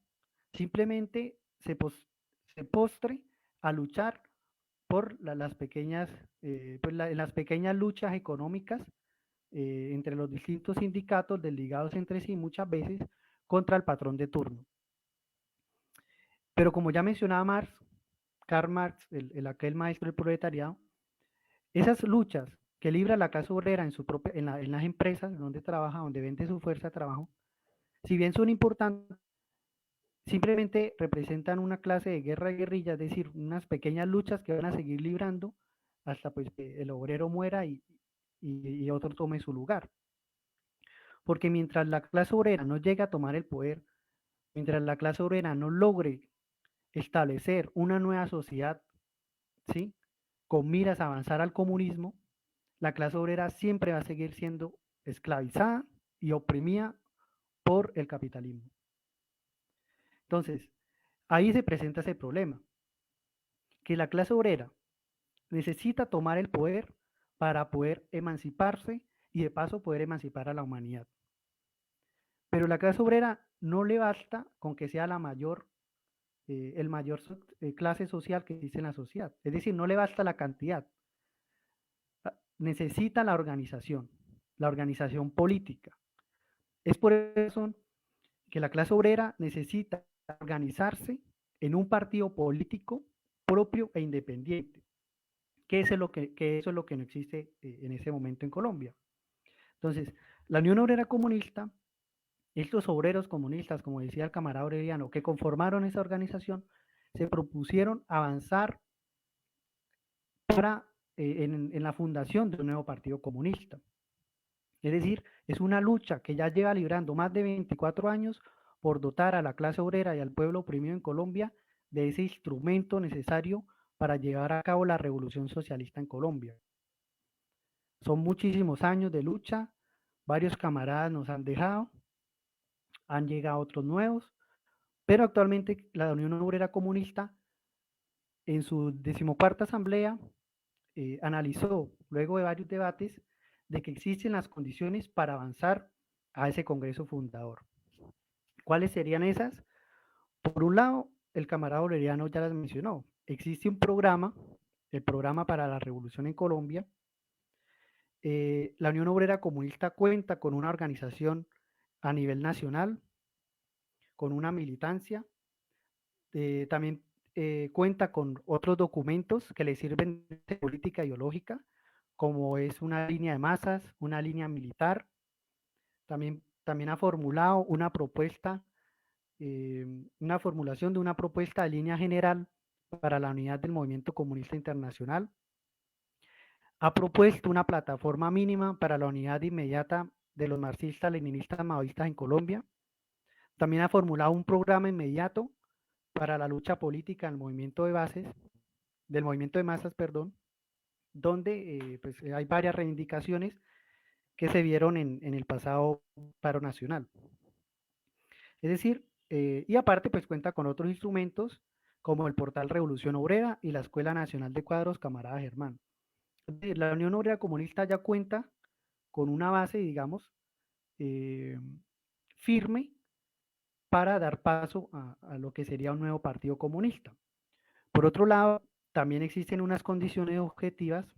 simplemente se postre a luchar por las pequeñas, las pequeñas luchas económicas entre los distintos sindicatos desligados entre sí muchas veces contra el patrón de turno. Pero como ya mencionaba Karl Marx, aquel maestro del proletariado, esas luchas que libra la clase obrera en las empresas donde trabaja, donde vende su fuerza de trabajo, si bien son importantes, simplemente representan una clase de guerra y guerrilla, es decir, unas pequeñas luchas que van a seguir librando hasta pues que el obrero muera y otro tome su lugar. Porque mientras la clase obrera no llegue a tomar el poder, mientras la clase obrera no logre establecer una nueva sociedad, ¿sí?, con miras a avanzar al comunismo, la clase obrera siempre va a seguir siendo esclavizada y oprimida por el capitalismo. Entonces, ahí se presenta ese problema, que la clase obrera necesita tomar el poder para poder emanciparse y de paso poder emancipar a la humanidad. Pero la clase obrera no le basta con que sea la mayor, clase social que existe en la sociedad. Es decir, no le basta la cantidad. Necesita la organización política. Es por eso que la clase obrera necesita organizarse en un partido político propio e independiente, que eso es lo que no existe en ese momento en Colombia. Entonces, la Unión Obrera Comunista, estos obreros comunistas, como decía el camarada Aureliano, que conformaron esa organización, se propusieron avanzar en la fundación de un nuevo partido comunista. Es decir, es una lucha que ya lleva librando más de 24 años por dotar a la clase obrera y al pueblo oprimido en Colombia de ese instrumento necesario para llevar a cabo la revolución socialista en Colombia. Son muchísimos años de lucha, varios camaradas nos han dejado, han llegado otros nuevos, pero actualmente la Unión Obrera Comunista en su 14ª asamblea analizó, luego de varios debates, de que existen las condiciones para avanzar a ese Congreso fundador. ¿Cuáles serían esas? Por un lado, el camarada Aureliano ya las mencionó. Existe un programa, el Programa para la Revolución en Colombia. La Unión Obrera Comunista cuenta con una organización a nivel nacional, con una militancia. También cuenta con otros documentos que le sirven de política ideológica, como es una línea de masas, una línea militar. También ha formulado una propuesta, una formulación de una propuesta de línea general para la unidad del movimiento comunista internacional. Ha propuesto una plataforma mínima para la unidad inmediata de los marxistas, leninistas, maoístas en Colombia. También ha formulado un programa inmediato para la lucha política del movimiento de masas, donde pues hay varias reivindicaciones que se vieron en el pasado paro nacional. Es decir, y aparte pues cuenta con otros instrumentos como el portal Revolución Obrera y la Escuela Nacional de Cuadros Camarada Germán. Es decir, la Unión Obrera Comunista ya cuenta con una base, digamos, firme para dar paso a lo que sería un nuevo partido comunista. Por otro lado, también existen unas condiciones objetivas,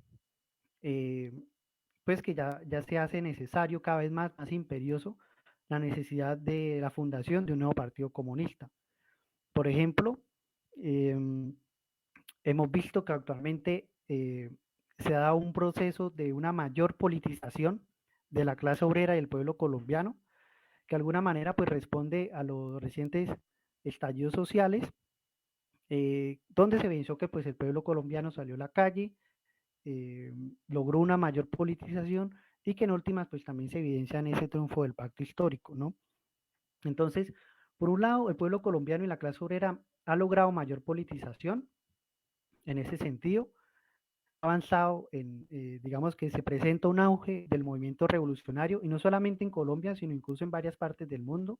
pues que ya se hace necesario cada vez más imperioso la necesidad de la fundación de un nuevo partido comunista. Por ejemplo, hemos visto que actualmente se ha dado un proceso de una mayor politización de la clase obrera y el pueblo colombiano, que de alguna manera pues responde a los recientes estallidos sociales, donde se evidenció que pues el pueblo colombiano salió a la calle, logró una mayor politización y que en últimas pues también se evidencia en ese triunfo del pacto histórico, ¿no? Entonces, por un lado, el pueblo colombiano y la clase obrera ha logrado mayor politización en ese sentido, ha avanzado digamos que se presenta un auge del movimiento revolucionario y no solamente en Colombia, sino incluso en varias partes del mundo.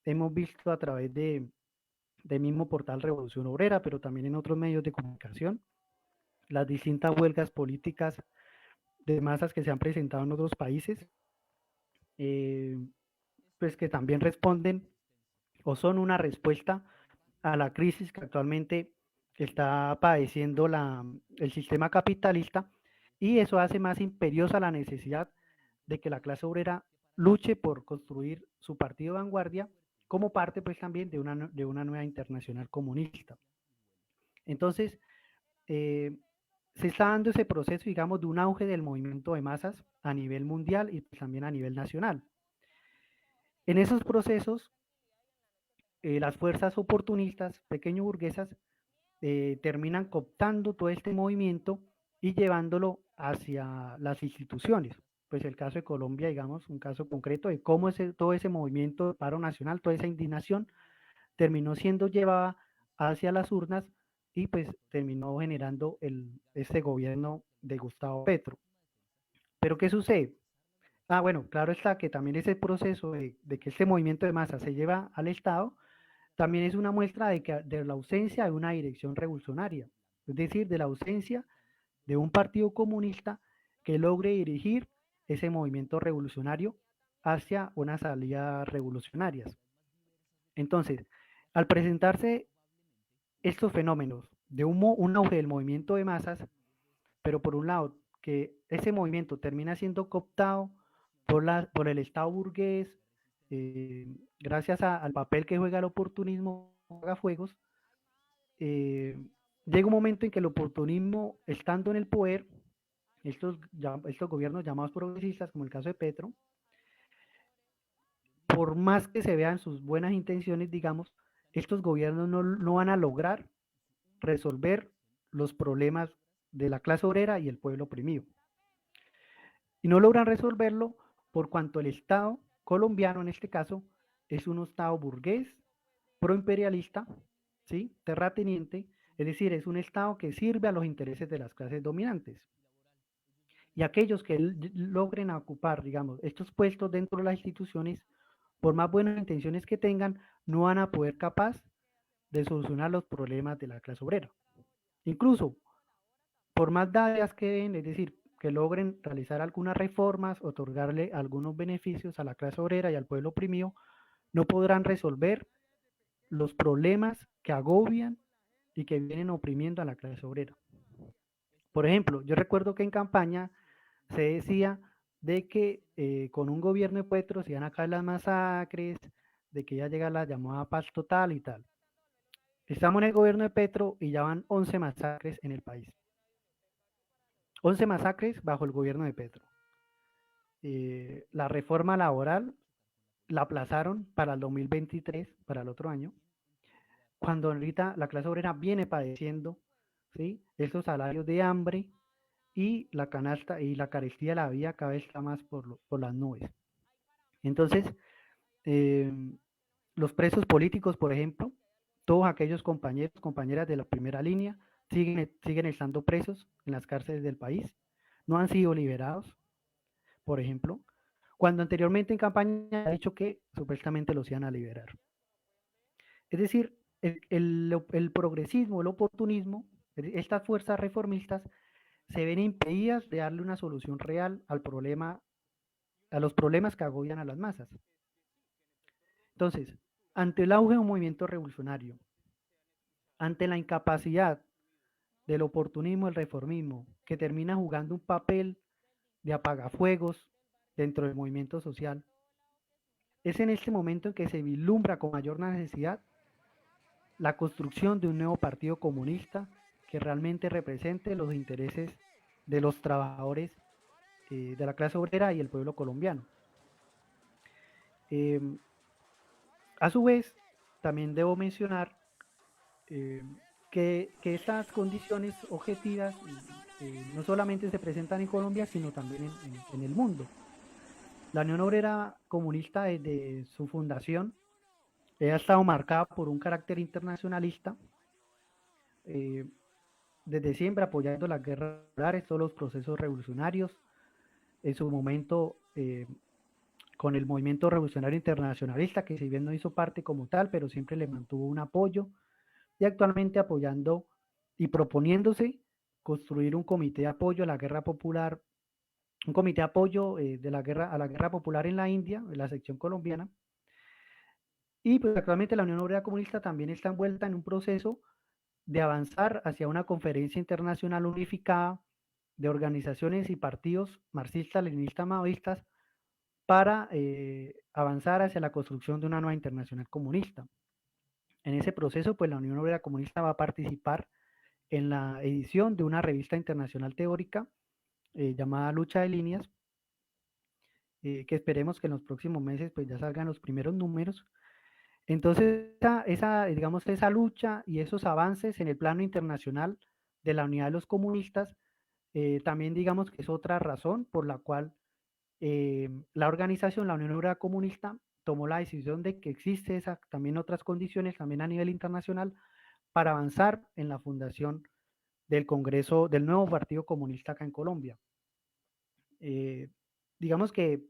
Hemos visto a través del mismo portal Revolución Obrera, pero también en otros medios de comunicación, las distintas huelgas políticas de masas que se han presentado en otros países, pues que también responden o son una respuesta a la crisis que actualmente está padeciendo el sistema capitalista, y eso hace más imperiosa la necesidad de que la clase obrera luche por construir su partido de vanguardia como parte pues también de una nueva internacional comunista. Entonces, se está dando ese proceso, digamos, de un auge del movimiento de masas a nivel mundial y también a nivel nacional. En esos procesos, las fuerzas oportunistas, pequeño burguesas, terminan cooptando todo este movimiento y llevándolo hacia las instituciones. Pues el caso de Colombia, digamos, un caso concreto de cómo todo ese movimiento de paro nacional, toda esa indignación, terminó siendo llevada hacia las urnas y pues terminó generando este gobierno de Gustavo Petro. Pero ¿qué sucede? Bueno, claro está que también ese proceso de que este movimiento de masa se lleva al Estado, también es una muestra de la ausencia de una dirección revolucionaria, es decir, de la ausencia de un partido comunista que logre dirigir ese movimiento revolucionario hacia unas salidas revolucionarias. Entonces, al presentarse estos fenómenos de un auge del movimiento de masas, pero por un lado, que ese movimiento termina siendo cooptado por el Estado burgués, gracias al papel que juega el oportunismo, fuegos, llega un momento en que el oportunismo, estando en el poder, estos gobiernos llamados progresistas, como el caso de Petro, por más que se vean sus buenas intenciones, digamos, estos gobiernos no van a lograr resolver los problemas de la clase obrera y el pueblo oprimido. Y no logran resolverlo por cuanto el Estado colombiano, en este caso, es un Estado burgués, proimperialista, ¿sí? Terrateniente, es decir, es un Estado que sirve a los intereses de las clases dominantes. Y aquellos que logren ocupar, digamos, estos puestos dentro de las instituciones, por más buenas intenciones que tengan, no van a poder capaz de solucionar los problemas de la clase obrera. Incluso, por más dádivas que den, es decir, que logren realizar algunas reformas, otorgarle algunos beneficios a la clase obrera y al pueblo oprimido, no podrán resolver los problemas que agobian y que vienen oprimiendo a la clase obrera. Por ejemplo, yo recuerdo que en campaña se decía de que con un gobierno de Petro se iban a caer las masacres, de que ya llega la llamada paz total y tal. Estamos en el gobierno de Petro y ya van 11 masacres en el país. 11 masacres bajo el gobierno de Petro. La reforma laboral la aplazaron para el 2023, para el otro año, cuando ahorita la clase obrera viene padeciendo, ¿sí?, estos salarios de hambre y la canasta y la carestía de la vida cada vez está más por las nubes. Entonces, los presos políticos, por ejemplo, todos aquellos compañeros, compañeras de la primera línea, siguen estando presos en las cárceles del país, no han sido liberados, por ejemplo, cuando anteriormente en campaña ha dicho que supuestamente los iban a liberar. Es decir, el progresismo, el oportunismo, estas fuerzas reformistas se ven impedidas de darle una solución real al problema, a los problemas que agobian a las masas. Entonces, ante el auge de un movimiento revolucionario, ante la incapacidad del oportunismo, el reformismo, que termina jugando un papel de apagafuegos dentro del movimiento social, es en este momento en que se vislumbra con mayor necesidad la construcción de un nuevo partido comunista que realmente represente los intereses de los trabajadores, de la clase obrera y el pueblo colombiano. A su vez, también debo mencionar que estas condiciones objetivas no solamente se presentan en Colombia, sino también en el mundo. La Unión Obrera Comunista, desde su fundación, ha estado marcada por un carácter internacionalista, desde siempre apoyando las guerras populares, todos los procesos revolucionarios, en su momento con el movimiento revolucionario internacionalista, que si bien no hizo parte como tal, pero siempre le mantuvo un apoyo, y actualmente apoyando y proponiéndose construir un comité de apoyo a la guerra popular, un comité de apoyo de la guerra, a la guerra popular en la India, en la sección colombiana. Y pues actualmente la Unión Obrera Comunista también está envuelta en un proceso de avanzar hacia una conferencia internacional unificada de organizaciones y partidos marxistas, leninistas, maoístas, para avanzar hacia la construcción de una nueva internacional comunista. En ese proceso, pues la Unión Obrera Comunista va a participar en la edición de una revista internacional teórica llamada Lucha de Líneas, que esperemos que en los próximos meses pues ya salgan los primeros números. Entonces, digamos, esa lucha y esos avances en el plano internacional de la unidad de los comunistas, también digamos que es otra razón por la cual la organización, la Unión Obrera Comunista, tomó la decisión de que existe también otras condiciones, también a nivel internacional, para avanzar en la fundación del Congreso, del nuevo Partido Comunista acá en Colombia. Digamos que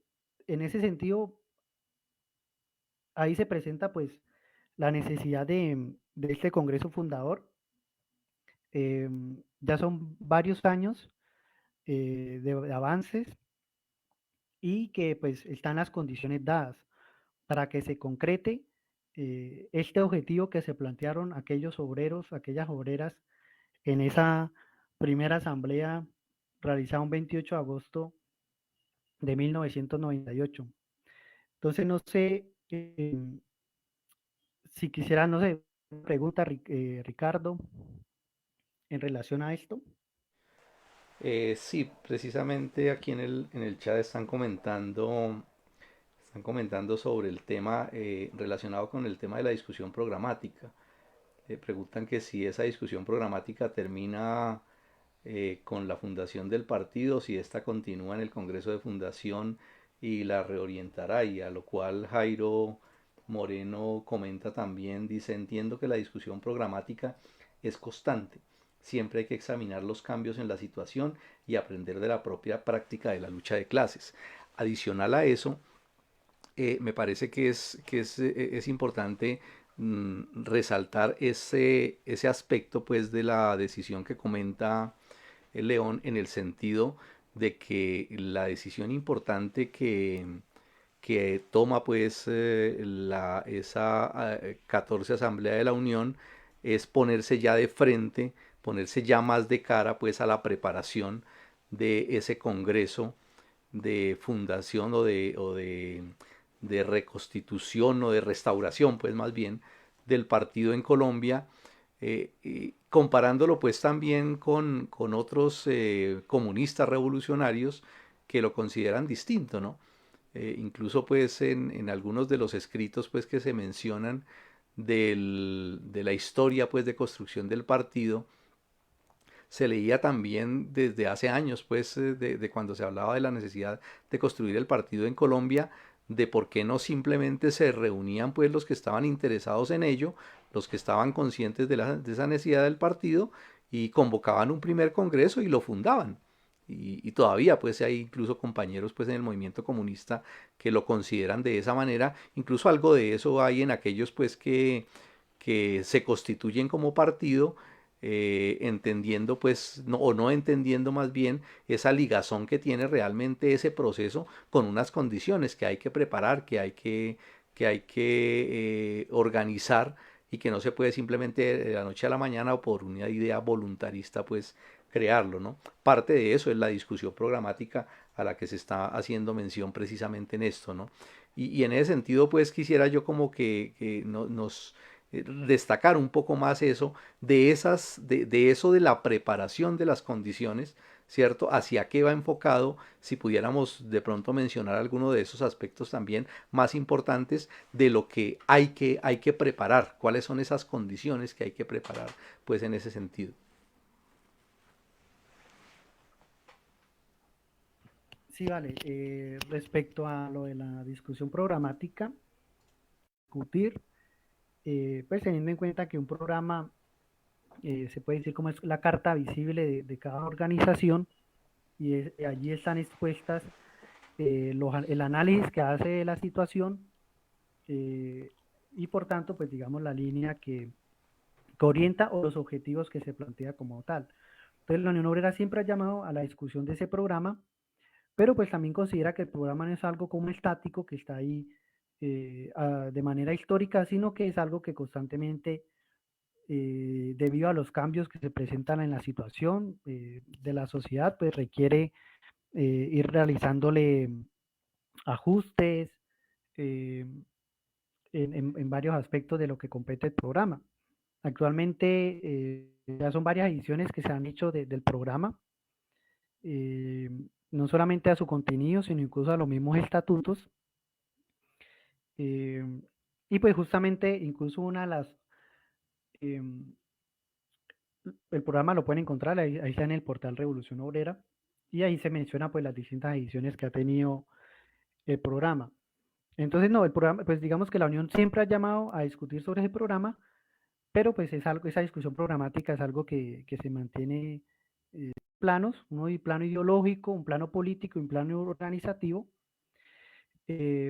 en ese sentido, ahí se presenta pues la necesidad de este Congreso fundador. Ya son varios años de avances, y que pues están las condiciones dadas para que se concrete este objetivo que se plantearon aquellos obreros, aquellas obreras en esa primera asamblea realizada un 28 de agosto de 1998. Entonces, no sé si quisiera, no sé, pregunta Ricardo en relación a esto. Sí, precisamente aquí en el chat están comentando sobre el tema relacionado con el tema de la discusión programática. Preguntan que si esa discusión programática termina con la fundación del partido, si esta continúa en el Congreso de Fundación y la reorientará, y a lo cual Jairo Moreno comenta también, dice, entiendo que la discusión programática es constante. Siempre hay que examinar los cambios en la situación y aprender de la propia práctica de la lucha de clases. Adicional a eso, me parece es importante resaltar ese aspecto pues de la decisión que comenta el León, en el sentido de que la decisión importante que toma pues esa 14 Asamblea de la Unión es ponerse ya de frente, ponerse ya más de cara pues a la preparación de ese Congreso de fundación de reconstitución o de restauración, pues más bien, del partido en Colombia, y comparándolo pues también con otros comunistas revolucionarios que lo consideran distinto, ¿no? Incluso pues en algunos de los escritos pues que se mencionan de la historia pues de construcción del partido, se leía también desde hace años, pues, de cuando se hablaba de la necesidad de construir el partido en Colombia, de por qué no simplemente se reunían, pues, los que estaban interesados en ello, los que estaban conscientes de esa necesidad del partido, y convocaban un primer congreso y lo fundaban. Y todavía, pues, hay incluso compañeros, pues, en el movimiento comunista que lo consideran de esa manera. Incluso algo de eso hay en aquellos, pues, que se constituyen como partido, entendiendo pues, no, o no entendiendo más bien esa ligazón que tiene realmente ese proceso con unas condiciones que hay que preparar, que hay que organizar, y que no se puede simplemente de la noche a la mañana o por una idea voluntarista pues crearlo, ¿no? Parte de eso es la discusión programática a la que se está haciendo mención precisamente en esto, ¿no? Y en ese sentido pues quisiera yo como que nos destacar un poco más eso, de eso de la preparación de las condiciones, ¿cierto? Hacia qué va enfocado, si pudiéramos de pronto mencionar alguno de esos aspectos también más importantes de lo que hay que preparar, cuáles son esas condiciones que hay que preparar, pues en ese sentido. Sí, vale. Respecto a lo de la discusión programática, discutir, pues teniendo en cuenta que un programa se puede decir como es la carta visible de cada organización y allí están expuestas el análisis que hace de la situación eh, y por tanto, pues digamos la línea que orienta o los objetivos que se plantea como tal. Entonces la Unión Obrera siempre ha llamado a la discusión de ese programa, pero pues también considera que el programa no es algo como estático que está ahí de manera histórica, sino que es algo que constantemente, debido a los cambios que se presentan en la situación de la sociedad, pues requiere ir realizándole ajustes eh, en varios aspectos de lo que compete el programa. Actualmente ya son varias ediciones que se han hecho del programa, eh, no solamente a su contenido, sino incluso a los mismos estatutos. eh, y pues justamente incluso una de las, eh, el programa lo pueden encontrar, ahí está en el portal Revolución Obrera, y ahí se menciona pues las distintas ediciones que ha tenido el programa. Entonces, no, el programa, pues digamos que la Unión siempre ha llamado a discutir sobre ese programa, pero pues es algo, esa discusión programática es algo que se mantiene planos, un plano ideológico, un plano político y un plano organizativo,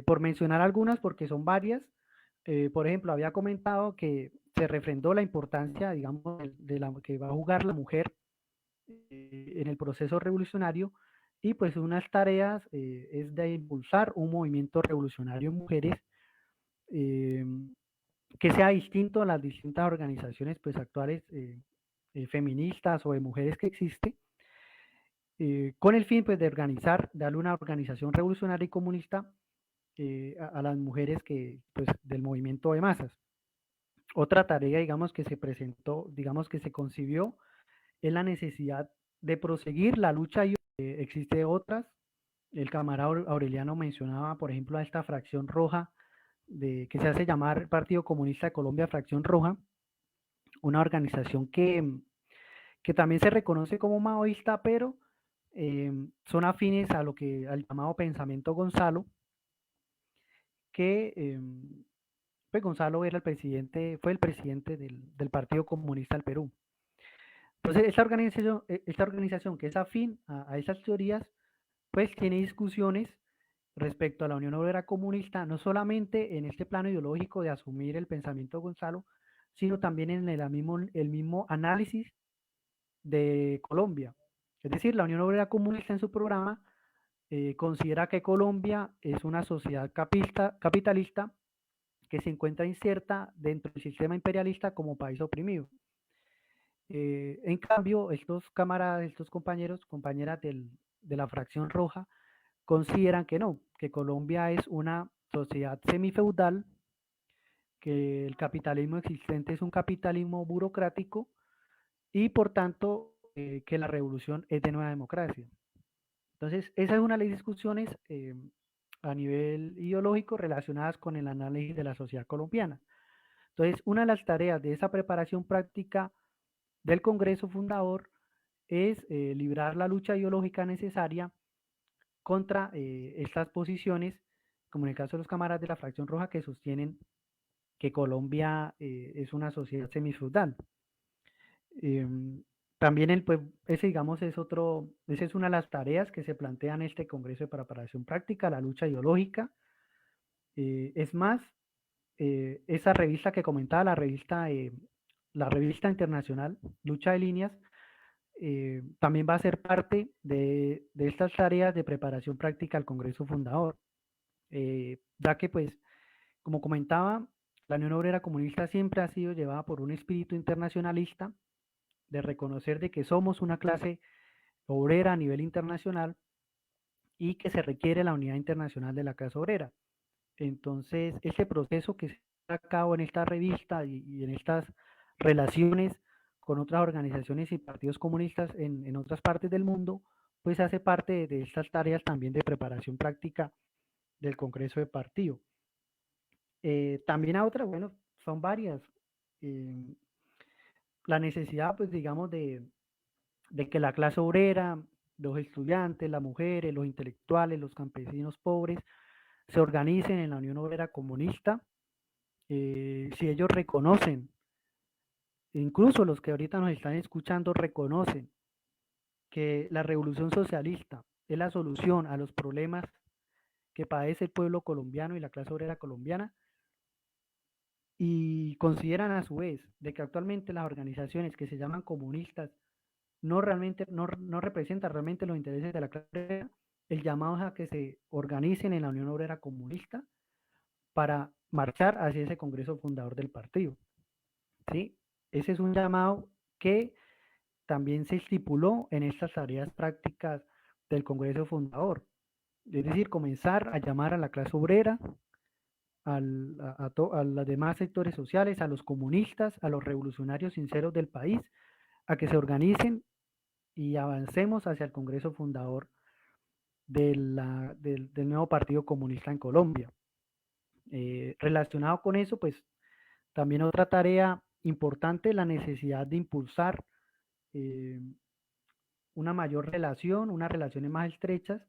por mencionar algunas, porque son varias. Por ejemplo, había comentado que se refrendó la importancia, digamos, de la que va a jugar la mujer en el proceso revolucionario, y pues unas tareas es de impulsar un movimiento revolucionario en mujeres eh, que sea distinto a las distintas organizaciones pues actuales feministas o de mujeres que existen, con el fin pues de organizar, darle una organización revolucionaria y comunista a las mujeres que pues del movimiento de masas. Otra tarea, digamos, que se presentó, digamos, que se concibió, es la necesidad de proseguir la lucha y existe otras. El camarada Aureliano mencionaba, por ejemplo, a esta fracción roja que se hace llamar Partido Comunista de Colombia, Fracción Roja, una organización que también se reconoce como maoísta, pero son afines a lo que al llamado pensamiento Gonzalo, que pues Gonzalo era el presidente, fue el presidente del Partido Comunista del Perú. Entonces, esta organización que es afín a esas teorías, pues tiene discusiones respecto a la Unión Obrera Comunista, no solamente en este plano ideológico de asumir el pensamiento Gonzalo, sino también en el mismo análisis de Colombia. Es decir, la Unión Obrera Comunista en su programa considera que Colombia es una sociedad capitalista que se encuentra inserta dentro del sistema imperialista como país oprimido. En cambio, estos camaradas, estos compañeros, compañeras de la fracción roja, consideran que no, que Colombia es una sociedad semifeudal, que el capitalismo existente es un capitalismo burocrático y por tanto que la revolución es de nueva democracia. Entonces, esa es una de las discusiones a nivel ideológico relacionadas con el análisis de la sociedad colombiana. Entonces, una de las tareas de esa preparación práctica del Congreso Fundador es librar la lucha ideológica necesaria contra estas posiciones, como en el caso de los camaradas de la fracción roja que sostienen que Colombia es una sociedad semifeudal. También pues, ese, digamos, esa es una de las tareas que se plantean en este Congreso de Preparación Práctica, la lucha ideológica. Es más, esa revista que comentaba, la revista internacional, Lucha de Líneas, también va a ser parte de estas tareas de preparación práctica al Congreso Fundador, ya que, pues, como comentaba, la Unión Obrera Comunista siempre ha sido llevada por un espíritu internacionalista de reconocer de que somos una clase obrera a nivel internacional y que se requiere la unidad internacional de la clase obrera. Entonces, ese proceso que se lleva a cabo en esta revista y en estas relaciones con otras organizaciones y partidos comunistas en otras partes del mundo, pues hace parte de estas tareas también de preparación práctica del Congreso de Partido. También a otras, bueno, son varias. Eh, la necesidad, pues digamos, de que la clase obrera, los estudiantes, las mujeres, los intelectuales, los campesinos pobres, se organicen en la Unión Obrera Comunista, si ellos reconocen, incluso los que ahorita nos están escuchando reconocen que la revolución socialista es la solución a los problemas que padece el pueblo colombiano y la clase obrera colombiana, y consideran a su vez de que actualmente las organizaciones que se llaman comunistas no representan realmente los intereses de la clase obrera, el llamado es a que se organicen en la Unión Obrera Comunista para marchar hacia ese Congreso Fundador del partido. ¿Sí? Ese es un llamado que también se estipuló en estas tareas prácticas del Congreso Fundador. Es decir, comenzar a llamar a la clase obrera, a los demás sectores sociales, a los comunistas, a los revolucionarios sinceros del país, a que se organicen y avancemos hacia el Congreso Fundador del nuevo Partido Comunista en Colombia. Relacionado con eso, pues también otra tarea importante, la necesidad de impulsar una mayor relación, unas relaciones más estrechas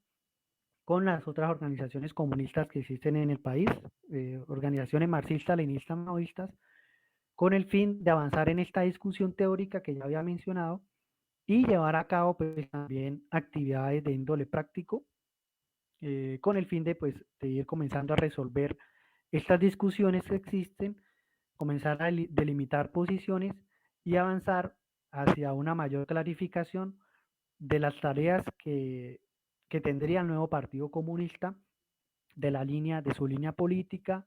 con las otras organizaciones comunistas que existen en el país, organizaciones marxistas, leninistas, maoístas, con el fin de avanzar en esta discusión teórica que ya había mencionado y llevar a cabo pues, también actividades de índole práctico, con el fin de, pues, de ir comenzando a resolver estas discusiones que existen, comenzar a delimitar posiciones y avanzar hacia una mayor clarificación de las tareas que que tendría el nuevo Partido Comunista de su línea política,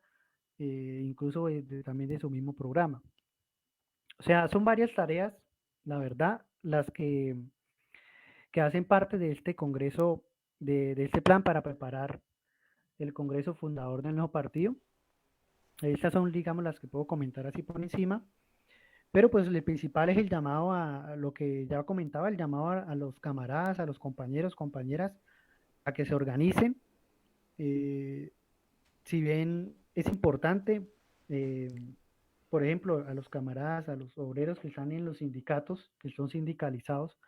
incluso también de su mismo programa. O sea, son varias tareas, la verdad, las que hacen parte de este Congreso, de este plan para preparar el Congreso fundador del nuevo partido. Estas son, digamos, las que puedo comentar así por encima. Pero pues el principal es el llamado a lo que ya comentaba, el llamado a los camaradas, a los compañeros, compañeras, a que se organicen. Eh, si bien es importante, eh, por ejemplo, a los camaradas, a los obreros que están en los sindicatos, que son sindicalizados,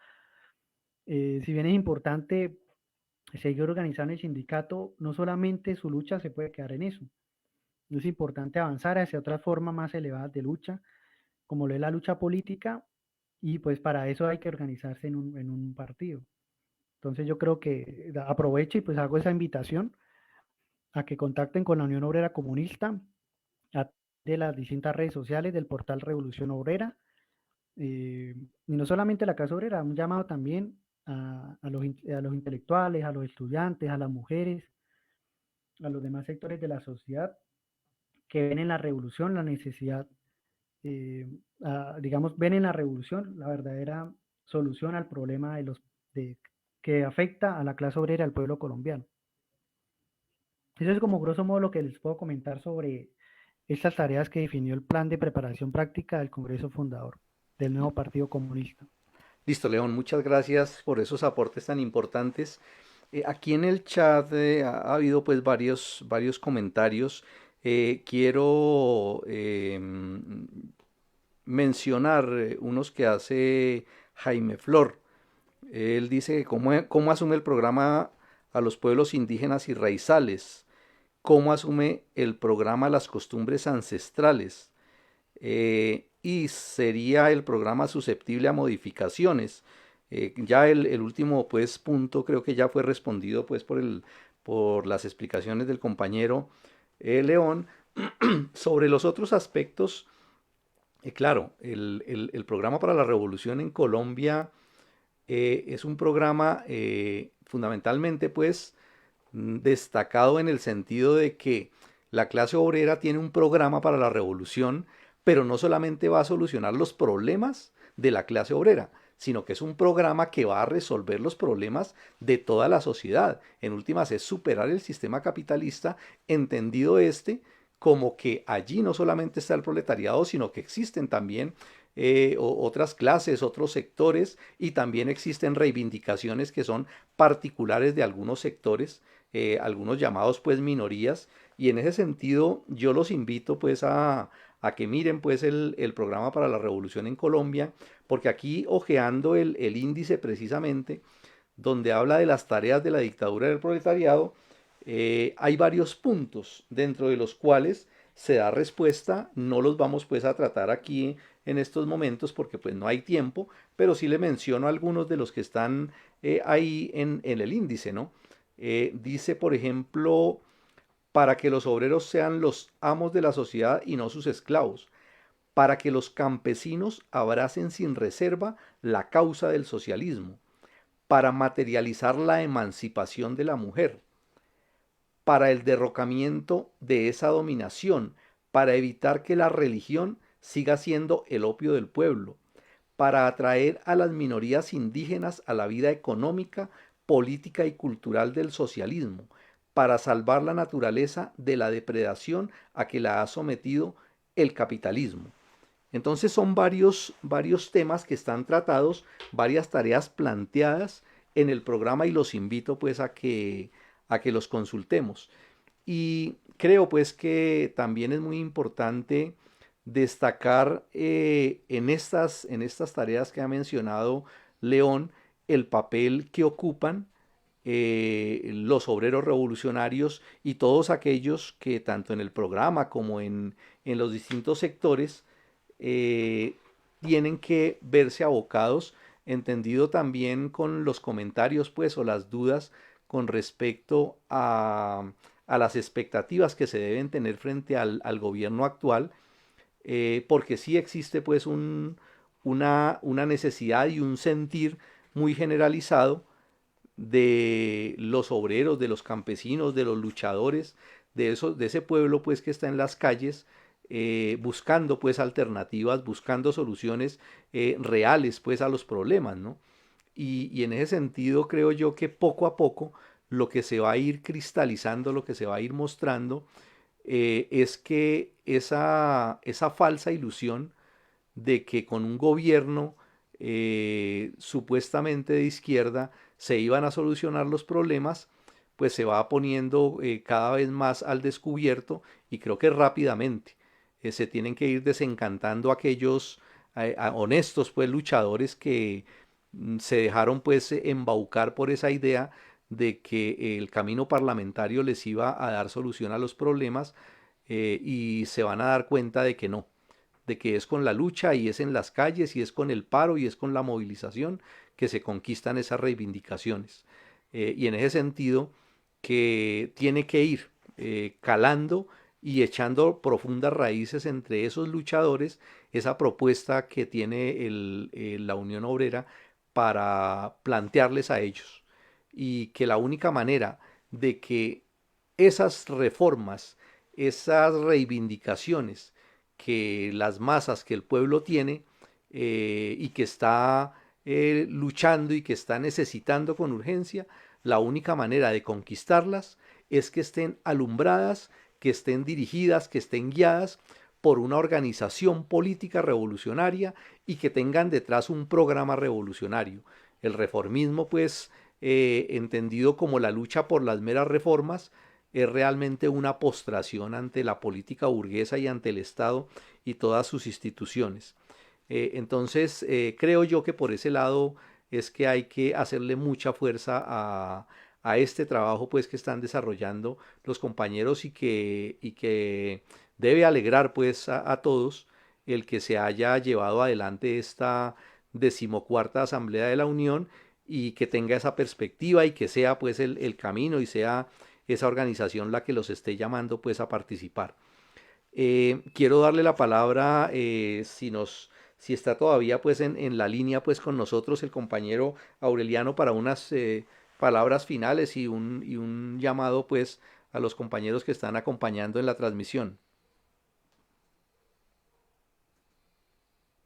si bien es importante seguir organizando el sindicato, no solamente su lucha se puede quedar en eso. Es importante avanzar hacia otras formas más elevadas de lucha, como lo es la lucha política, y pues para eso hay que organizarse en un partido. Entonces yo creo que aprovecho y pues hago esa invitación a que contacten con la Unión Obrera Comunista de las distintas redes sociales del portal Revolución Obrera. Y no solamente la clase obrera, un llamado también a los intelectuales, a los estudiantes, a las mujeres, a los demás sectores de la sociedad que ven en la revolución la necesidad, digamos, ven en la revolución la verdadera solución al problema que afecta a la clase obrera, al pueblo colombiano. Eso es como grosso modo lo que les puedo comentar sobre estas tareas que definió el plan de preparación práctica del Congreso Fundador del nuevo Partido Comunista. Listo, León, muchas gracias por esos aportes tan importantes. Aquí en el chat ha habido pues varios comentarios. Quiero mencionar unos que hace Jaime Flor. Él dice que cómo asume el programa a los pueblos indígenas y raizales, cómo asume el programa las costumbres ancestrales, y sería el programa susceptible a modificaciones. Ya el último pues punto creo que ya fue respondido pues por las explicaciones del compañero León. Sobre los otros aspectos, claro, el programa para la revolución en Colombia es un programa fundamentalmente pues destacado en el sentido de que la clase obrera tiene un programa para la revolución, pero no solamente va a solucionar los problemas de la clase obrera, sino que es un programa que va a resolver los problemas de toda la sociedad. En últimas es superar el sistema capitalista, entendido como que allí no solamente está el proletariado, sino que existen también otras clases, otros sectores, y también existen reivindicaciones que son particulares de algunos sectores, algunos llamados pues minorías, y en ese sentido yo los invito pues a que miren pues el programa para la revolución en Colombia, porque aquí hojeando el índice precisamente, donde habla de las tareas de la dictadura del proletariado, hay varios puntos dentro de los cuales se da respuesta. No los vamos pues a tratar aquí en estos momentos porque pues no hay tiempo, pero sí le menciono algunos de los que están ahí en el índice, ¿no? Dice, por ejemplo, para que los obreros sean los amos de la sociedad y no sus esclavos, para que los campesinos abracen sin reserva la causa del socialismo, para materializar la emancipación de la mujer, para el derrocamiento de esa dominación, para evitar que la religión siga siendo el opio del pueblo, para atraer a las minorías indígenas a la vida económica, política y cultural del socialismo, para salvar la naturaleza de la depredación a que la ha sometido el capitalismo. Entonces son varios temas que están tratados, varias tareas planteadas en el programa, y los invito pues a que los consultemos. Y creo pues que también es muy importante destacar en estas tareas que ha mencionado León, el papel que ocupan los obreros revolucionarios y todos aquellos que tanto en el programa como en los distintos sectores tienen que verse abocados, entendido también con los comentarios pues o las dudas con respecto a las expectativas que se deben tener frente al gobierno actual, porque sí existe pues una necesidad y un sentir muy generalizado de los obreros, de los campesinos, de los luchadores, de ese pueblo pues que está en las calles, buscando pues alternativas, buscando soluciones reales pues a los problemas, ¿no? Y en ese sentido creo yo que poco a poco lo que se va a ir cristalizando, lo que se va a ir mostrando, es que esa falsa ilusión de que con un gobierno supuestamente de izquierda se iban a solucionar los problemas, pues se va poniendo cada vez más al descubierto y creo que rápidamente se tienen que ir desencantando aquellos honestos pues luchadores que se dejaron pues embaucar por esa idea de que el camino parlamentario les iba a dar solución a los problemas, y se van a dar cuenta de que no, de que es con la lucha y es en las calles y es con el paro y es con la movilización que se conquistan esas reivindicaciones. Y en ese sentido que tiene que ir calando y echando profundas raíces entre esos luchadores esa propuesta que tiene la Unión Obrera para plantearles a ellos. Y que la única manera de que esas reformas, esas reivindicaciones que las masas, que el pueblo tiene, y que está luchando y que está necesitando con urgencia, la única manera de conquistarlas es que estén alumbradas, que estén dirigidas, que estén guiadas por una organización política revolucionaria y que tengan detrás un programa revolucionario. El reformismo, pues, entendido como la lucha por las meras reformas, es realmente una postración ante la política burguesa y ante el Estado y todas sus instituciones. Entonces, creo yo que por ese lado es que hay que hacerle mucha fuerza a este trabajo pues que están desarrollando los compañeros y que debe alegrar pues a todos el que se haya llevado adelante esta 14ª Asamblea de la Unión y que tenga esa perspectiva y que sea pues el camino y sea esa organización la que los esté llamando pues a participar. Quiero darle la palabra, si está todavía pues en la línea pues con nosotros el compañero Aureliano para unas palabras finales y un llamado pues a los compañeros que están acompañando en la transmisión.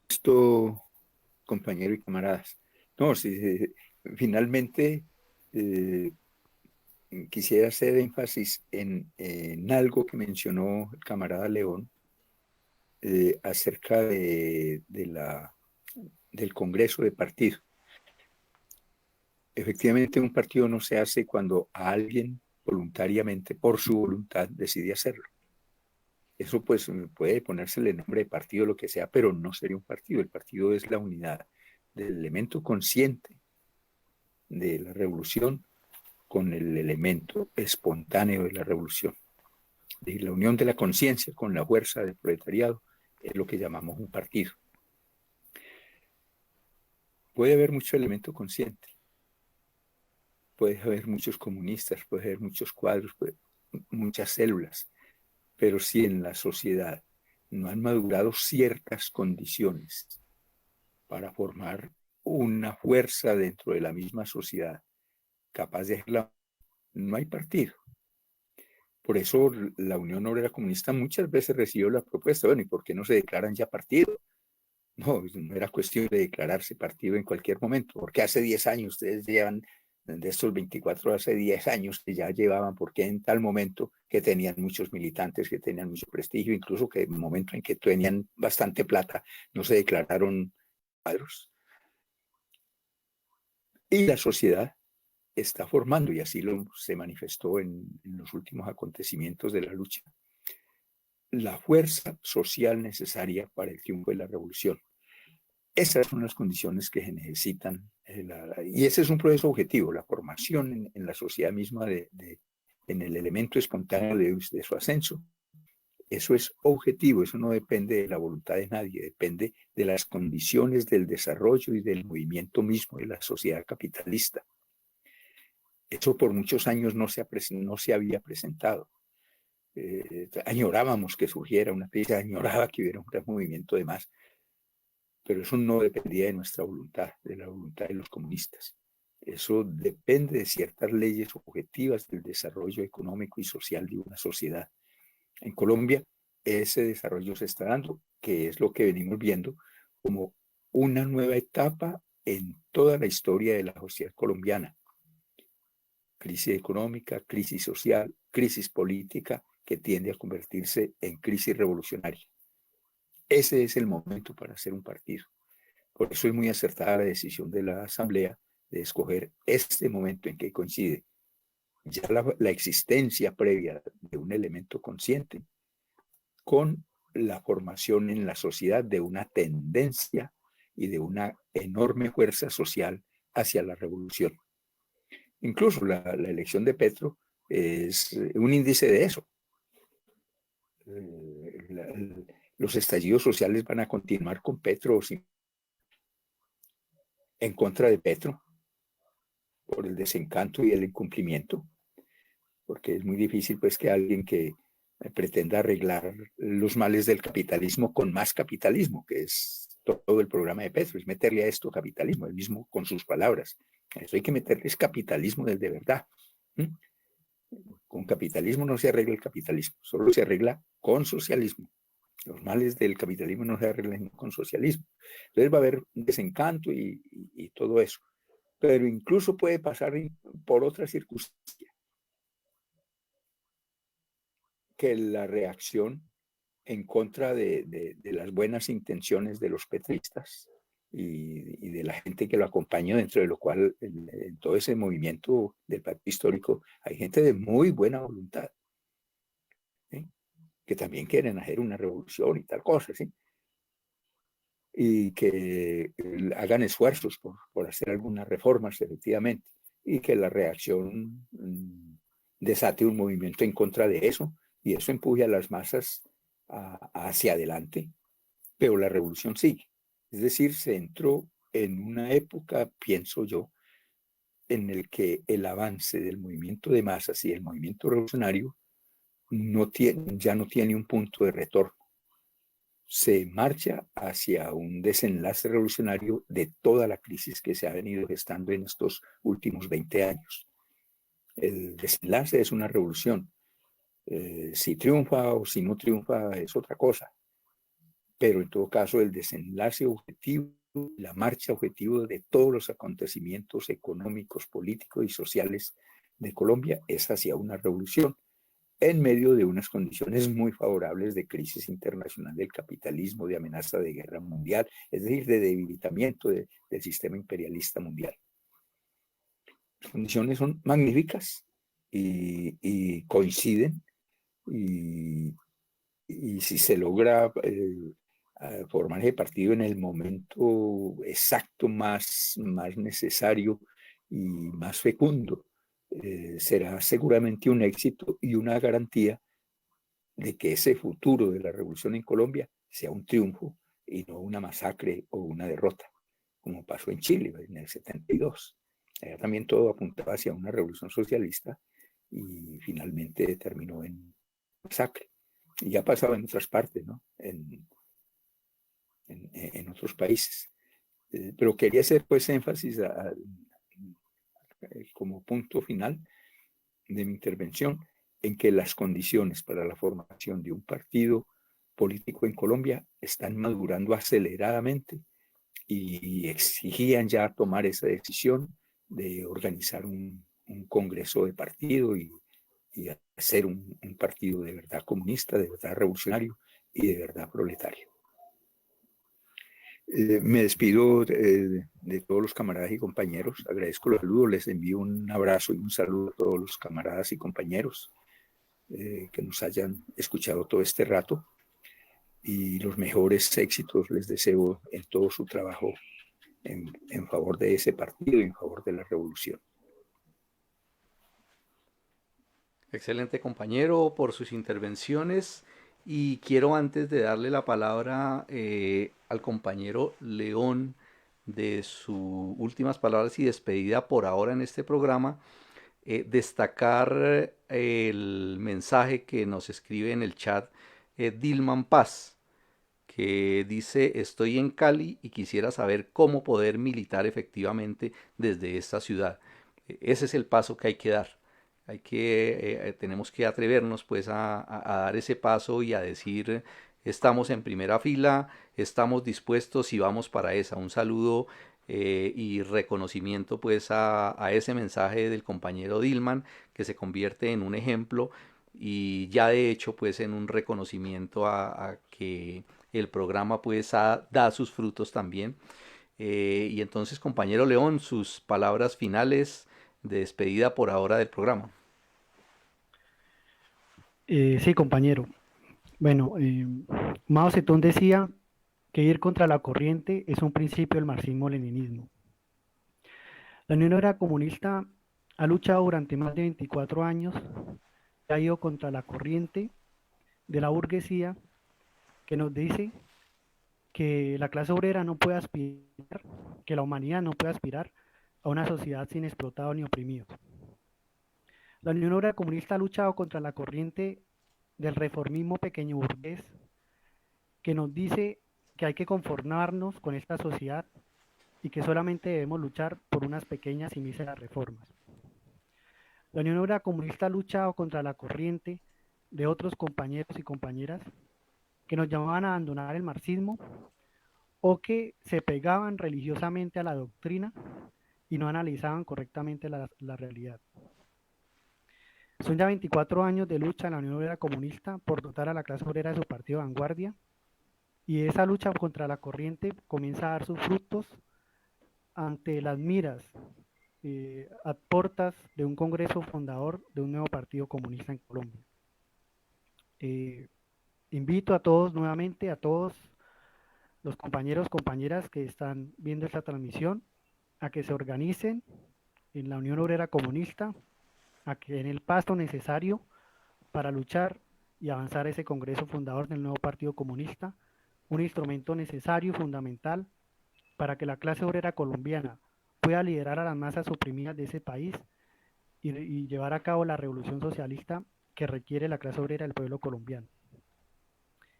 Esto, compañero y camaradas. No, sí, sí, finalmente eh, quisiera hacer énfasis en algo que mencionó el camarada León acerca del Congreso de Partido. Efectivamente, un partido no se hace cuando a alguien voluntariamente, por su voluntad, decide hacerlo. Eso pues puede ponérsele nombre de partido, lo que sea, pero no sería un partido. El partido es la unidad del elemento consciente de la revolución con el elemento espontáneo de la revolución. De la unión de la conciencia con la fuerza del proletariado es lo que llamamos un partido. Puede haber mucho elemento consciente, puede haber muchos comunistas, puede haber muchos cuadros, muchas células, pero si en la sociedad no han madurado ciertas condiciones para formar una fuerza dentro de la misma sociedad capaz de hacerla, no hay partido. Por eso la Unión Obrera Comunista muchas veces recibió la propuesta, bueno, ¿y por qué no se declaran ya partido? No, no era cuestión de declararse partido en cualquier momento, porque hace 10 años, ustedes llevan de estos 24, hace 10 años que ya llevaban, porque en tal momento que tenían muchos militantes, que tenían mucho prestigio, incluso que en el momento en que tenían bastante plata, no se declararon cuadros. Y la sociedad está formando, y así se manifestó en los últimos acontecimientos de la lucha, la fuerza social necesaria para el triunfo de la revolución. Esas son las condiciones que se necesitan, y ese es un proceso objetivo, la formación en la sociedad misma en el elemento espontáneo de su ascenso. Eso es objetivo, eso no depende de la voluntad de nadie, depende de las condiciones del desarrollo y del movimiento mismo de la sociedad capitalista. Eso por muchos años no se había presentado. Añorábamos que surgiera una pieza, añoraba que hubiera un gran movimiento de masas, pero eso no dependía de nuestra voluntad, de la voluntad de los comunistas. Eso depende de ciertas leyes objetivas del desarrollo económico y social de una sociedad. En Colombia, ese desarrollo se está dando, que es lo que venimos viendo como una nueva etapa en toda la historia de la sociedad colombiana. Crisis económica, crisis social, crisis política, que tiende a convertirse en crisis revolucionaria. Ese es el momento para hacer un partido. Por eso es muy acertada la decisión de la Asamblea de escoger este momento en que coincide ya la existencia previa de un elemento consciente con la formación en la sociedad de una tendencia y de una enorme fuerza social hacia la revolución. Incluso la elección de Petro es un índice de eso. Los estallidos sociales van a continuar con Petro o en contra de Petro por el desencanto y el incumplimiento, porque es muy difícil pues que alguien que pretenda arreglar los males del capitalismo con más capitalismo, que es todo el programa de Petro, es meterle a esto capitalismo, el mismo con sus palabras. Eso hay que meterles capitalismo de verdad. Con capitalismo no se arregla el capitalismo, solo se arregla con socialismo. Los males del capitalismo no se arreglan con socialismo. Entonces va a haber desencanto y todo eso. Pero incluso puede pasar por otra circunstancia, que la reacción en contra de las buenas intenciones de los petristas y de la gente que lo acompaña, dentro de lo cual en todo ese movimiento del pacto histórico hay gente de muy buena voluntad, ¿sí? Que también quieren hacer una revolución y tal cosa, ¿sí? Y que hagan esfuerzos por hacer algunas reformas, efectivamente, y que la reacción desate un movimiento en contra de eso, y eso empuje a las masas hacia adelante, pero la revolución sigue. Es decir, se entró en una época, pienso yo, en el que el avance del movimiento de masas y el movimiento revolucionario ya no tiene un punto de retorno. Se marcha hacia un desenlace revolucionario de toda la crisis que se ha venido gestando en estos últimos 20 años. El desenlace es una revolución. Si triunfa o si no triunfa es otra cosa. Pero en todo caso el desenlace objetivo, la marcha objetivo de todos los acontecimientos económicos, políticos y sociales de Colombia es hacia una revolución, en medio de unas condiciones muy favorables de crisis internacional del capitalismo, de amenaza de guerra mundial, es decir, de debilitamiento del sistema imperialista mundial. Las condiciones son magníficas y coinciden, y si se logra formar ese partido en el momento exacto más necesario y más fecundo, será seguramente un éxito y una garantía de que ese futuro de la revolución en Colombia sea un triunfo y no una masacre o una derrota, como pasó en Chile en el 72. Allá también todo apuntaba hacia una revolución socialista y finalmente terminó en masacre. Y ya pasaba en otras partes, ¿no? En otros países. Pero quería hacer pues énfasis como punto final de mi intervención en que las condiciones para la formación de un partido político en Colombia están madurando aceleradamente y exigían ya tomar esa decisión de organizar un congreso de partido y hacer un partido de verdad comunista, de verdad revolucionario y de verdad proletario. Me despido de todos los camaradas y compañeros. Agradezco los saludos, les envío un abrazo y un saludo a todos los camaradas y compañeros que nos hayan escuchado todo este rato, y los mejores éxitos les deseo en todo su trabajo en favor de ese partido y en favor de la revolución. Excelente compañero por sus intervenciones, y quiero, antes de darle la palabra al compañero León de sus últimas palabras y despedida por ahora en este programa, destacar el mensaje que nos escribe en el chat Dilman Paz, que dice: estoy en Cali y quisiera saber cómo poder militar efectivamente desde esta ciudad. Ese es el paso que hay que dar. Tenemos que atrevernos pues a dar ese paso y a decir: estamos en primera fila, estamos dispuestos y vamos para esa. Un saludo y reconocimiento pues a ese mensaje del compañero Dilman, que se convierte en un ejemplo y ya de hecho pues en un reconocimiento a que el programa pues da sus frutos también. Y entonces, compañero León, sus palabras finales de despedida por ahora del programa. Sí, compañero. Bueno, Mao Zedong decía que ir contra la corriente es un principio del marxismo-leninismo. La Unión Obrera Comunista ha luchado durante más de 24 años, ha ido contra la corriente de la burguesía que nos dice que la clase obrera no puede aspirar, que la humanidad no puede aspirar a una sociedad sin explotados ni oprimidos. La Unión Obrera Comunista ha luchado contra la corriente del reformismo pequeño burgués que nos dice que hay que conformarnos con esta sociedad y que solamente debemos luchar por unas pequeñas y míseras reformas. La Unión Obrera Comunista ha luchado contra la corriente de otros compañeros y compañeras que nos llamaban a abandonar el marxismo o que se pegaban religiosamente a la doctrina y no analizaban correctamente la realidad. Son ya 24 años de lucha en la Unión Obrera Comunista por dotar a la clase obrera de su partido vanguardia, y esa lucha contra la corriente comienza a dar sus frutos ante las miras a puertas de un congreso fundador de un nuevo partido comunista en Colombia. Invito a todos nuevamente, a todos los compañeros, compañeras que están viendo esta transmisión, a que se organicen en la Unión Obrera Comunista, a que den el paso necesario para luchar y avanzar ese congreso fundador del nuevo partido comunista, un instrumento necesario y fundamental para que la clase obrera colombiana pueda liderar a las masas oprimidas de ese país y llevar a cabo la revolución socialista que requiere la clase obrera del pueblo colombiano.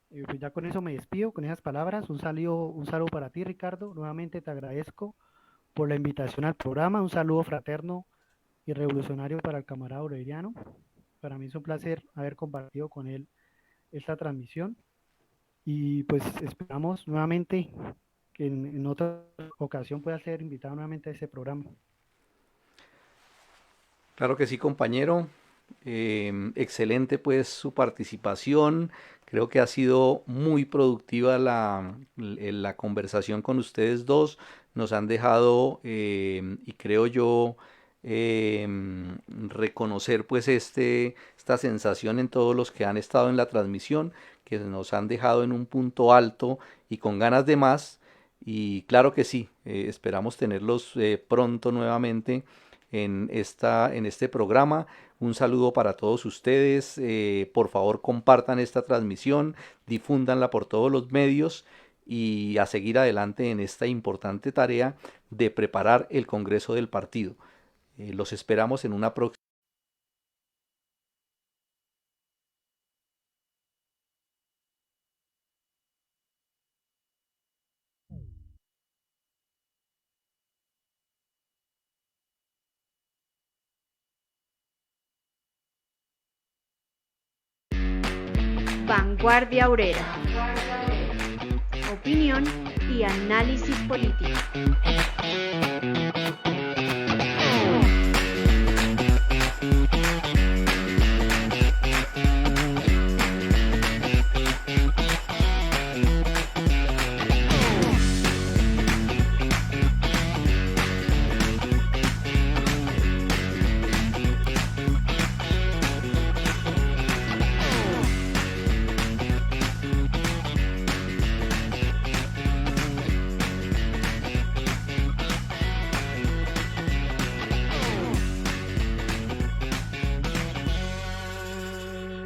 Pues ya con eso me despido, con esas palabras. Un saludo para ti, Ricardo. Nuevamente te agradezco por la invitación al programa. Un saludo fraterno y revolucionario para el camarada Aureliano. Para mí es un placer haber compartido con él esta transmisión. Y pues esperamos nuevamente que en otra ocasión pueda ser invitado nuevamente a ese programa. Claro que sí, compañero. Excelente pues su participación. Creo que ha sido muy productiva la conversación con ustedes dos. Nos han dejado, y creo yo, reconocer pues esta sensación en todos los que han estado en la transmisión, que nos han dejado en un punto alto y con ganas de más. Y claro que sí, esperamos tenerlos pronto nuevamente en este programa. Un saludo para todos ustedes. Por favor, compartan esta transmisión, difúndanla por todos los medios y a seguir adelante en esta importante tarea de preparar el Congreso del Partido. Los esperamos en una próxima. Vanguardia Obrera. Opinión y análisis político.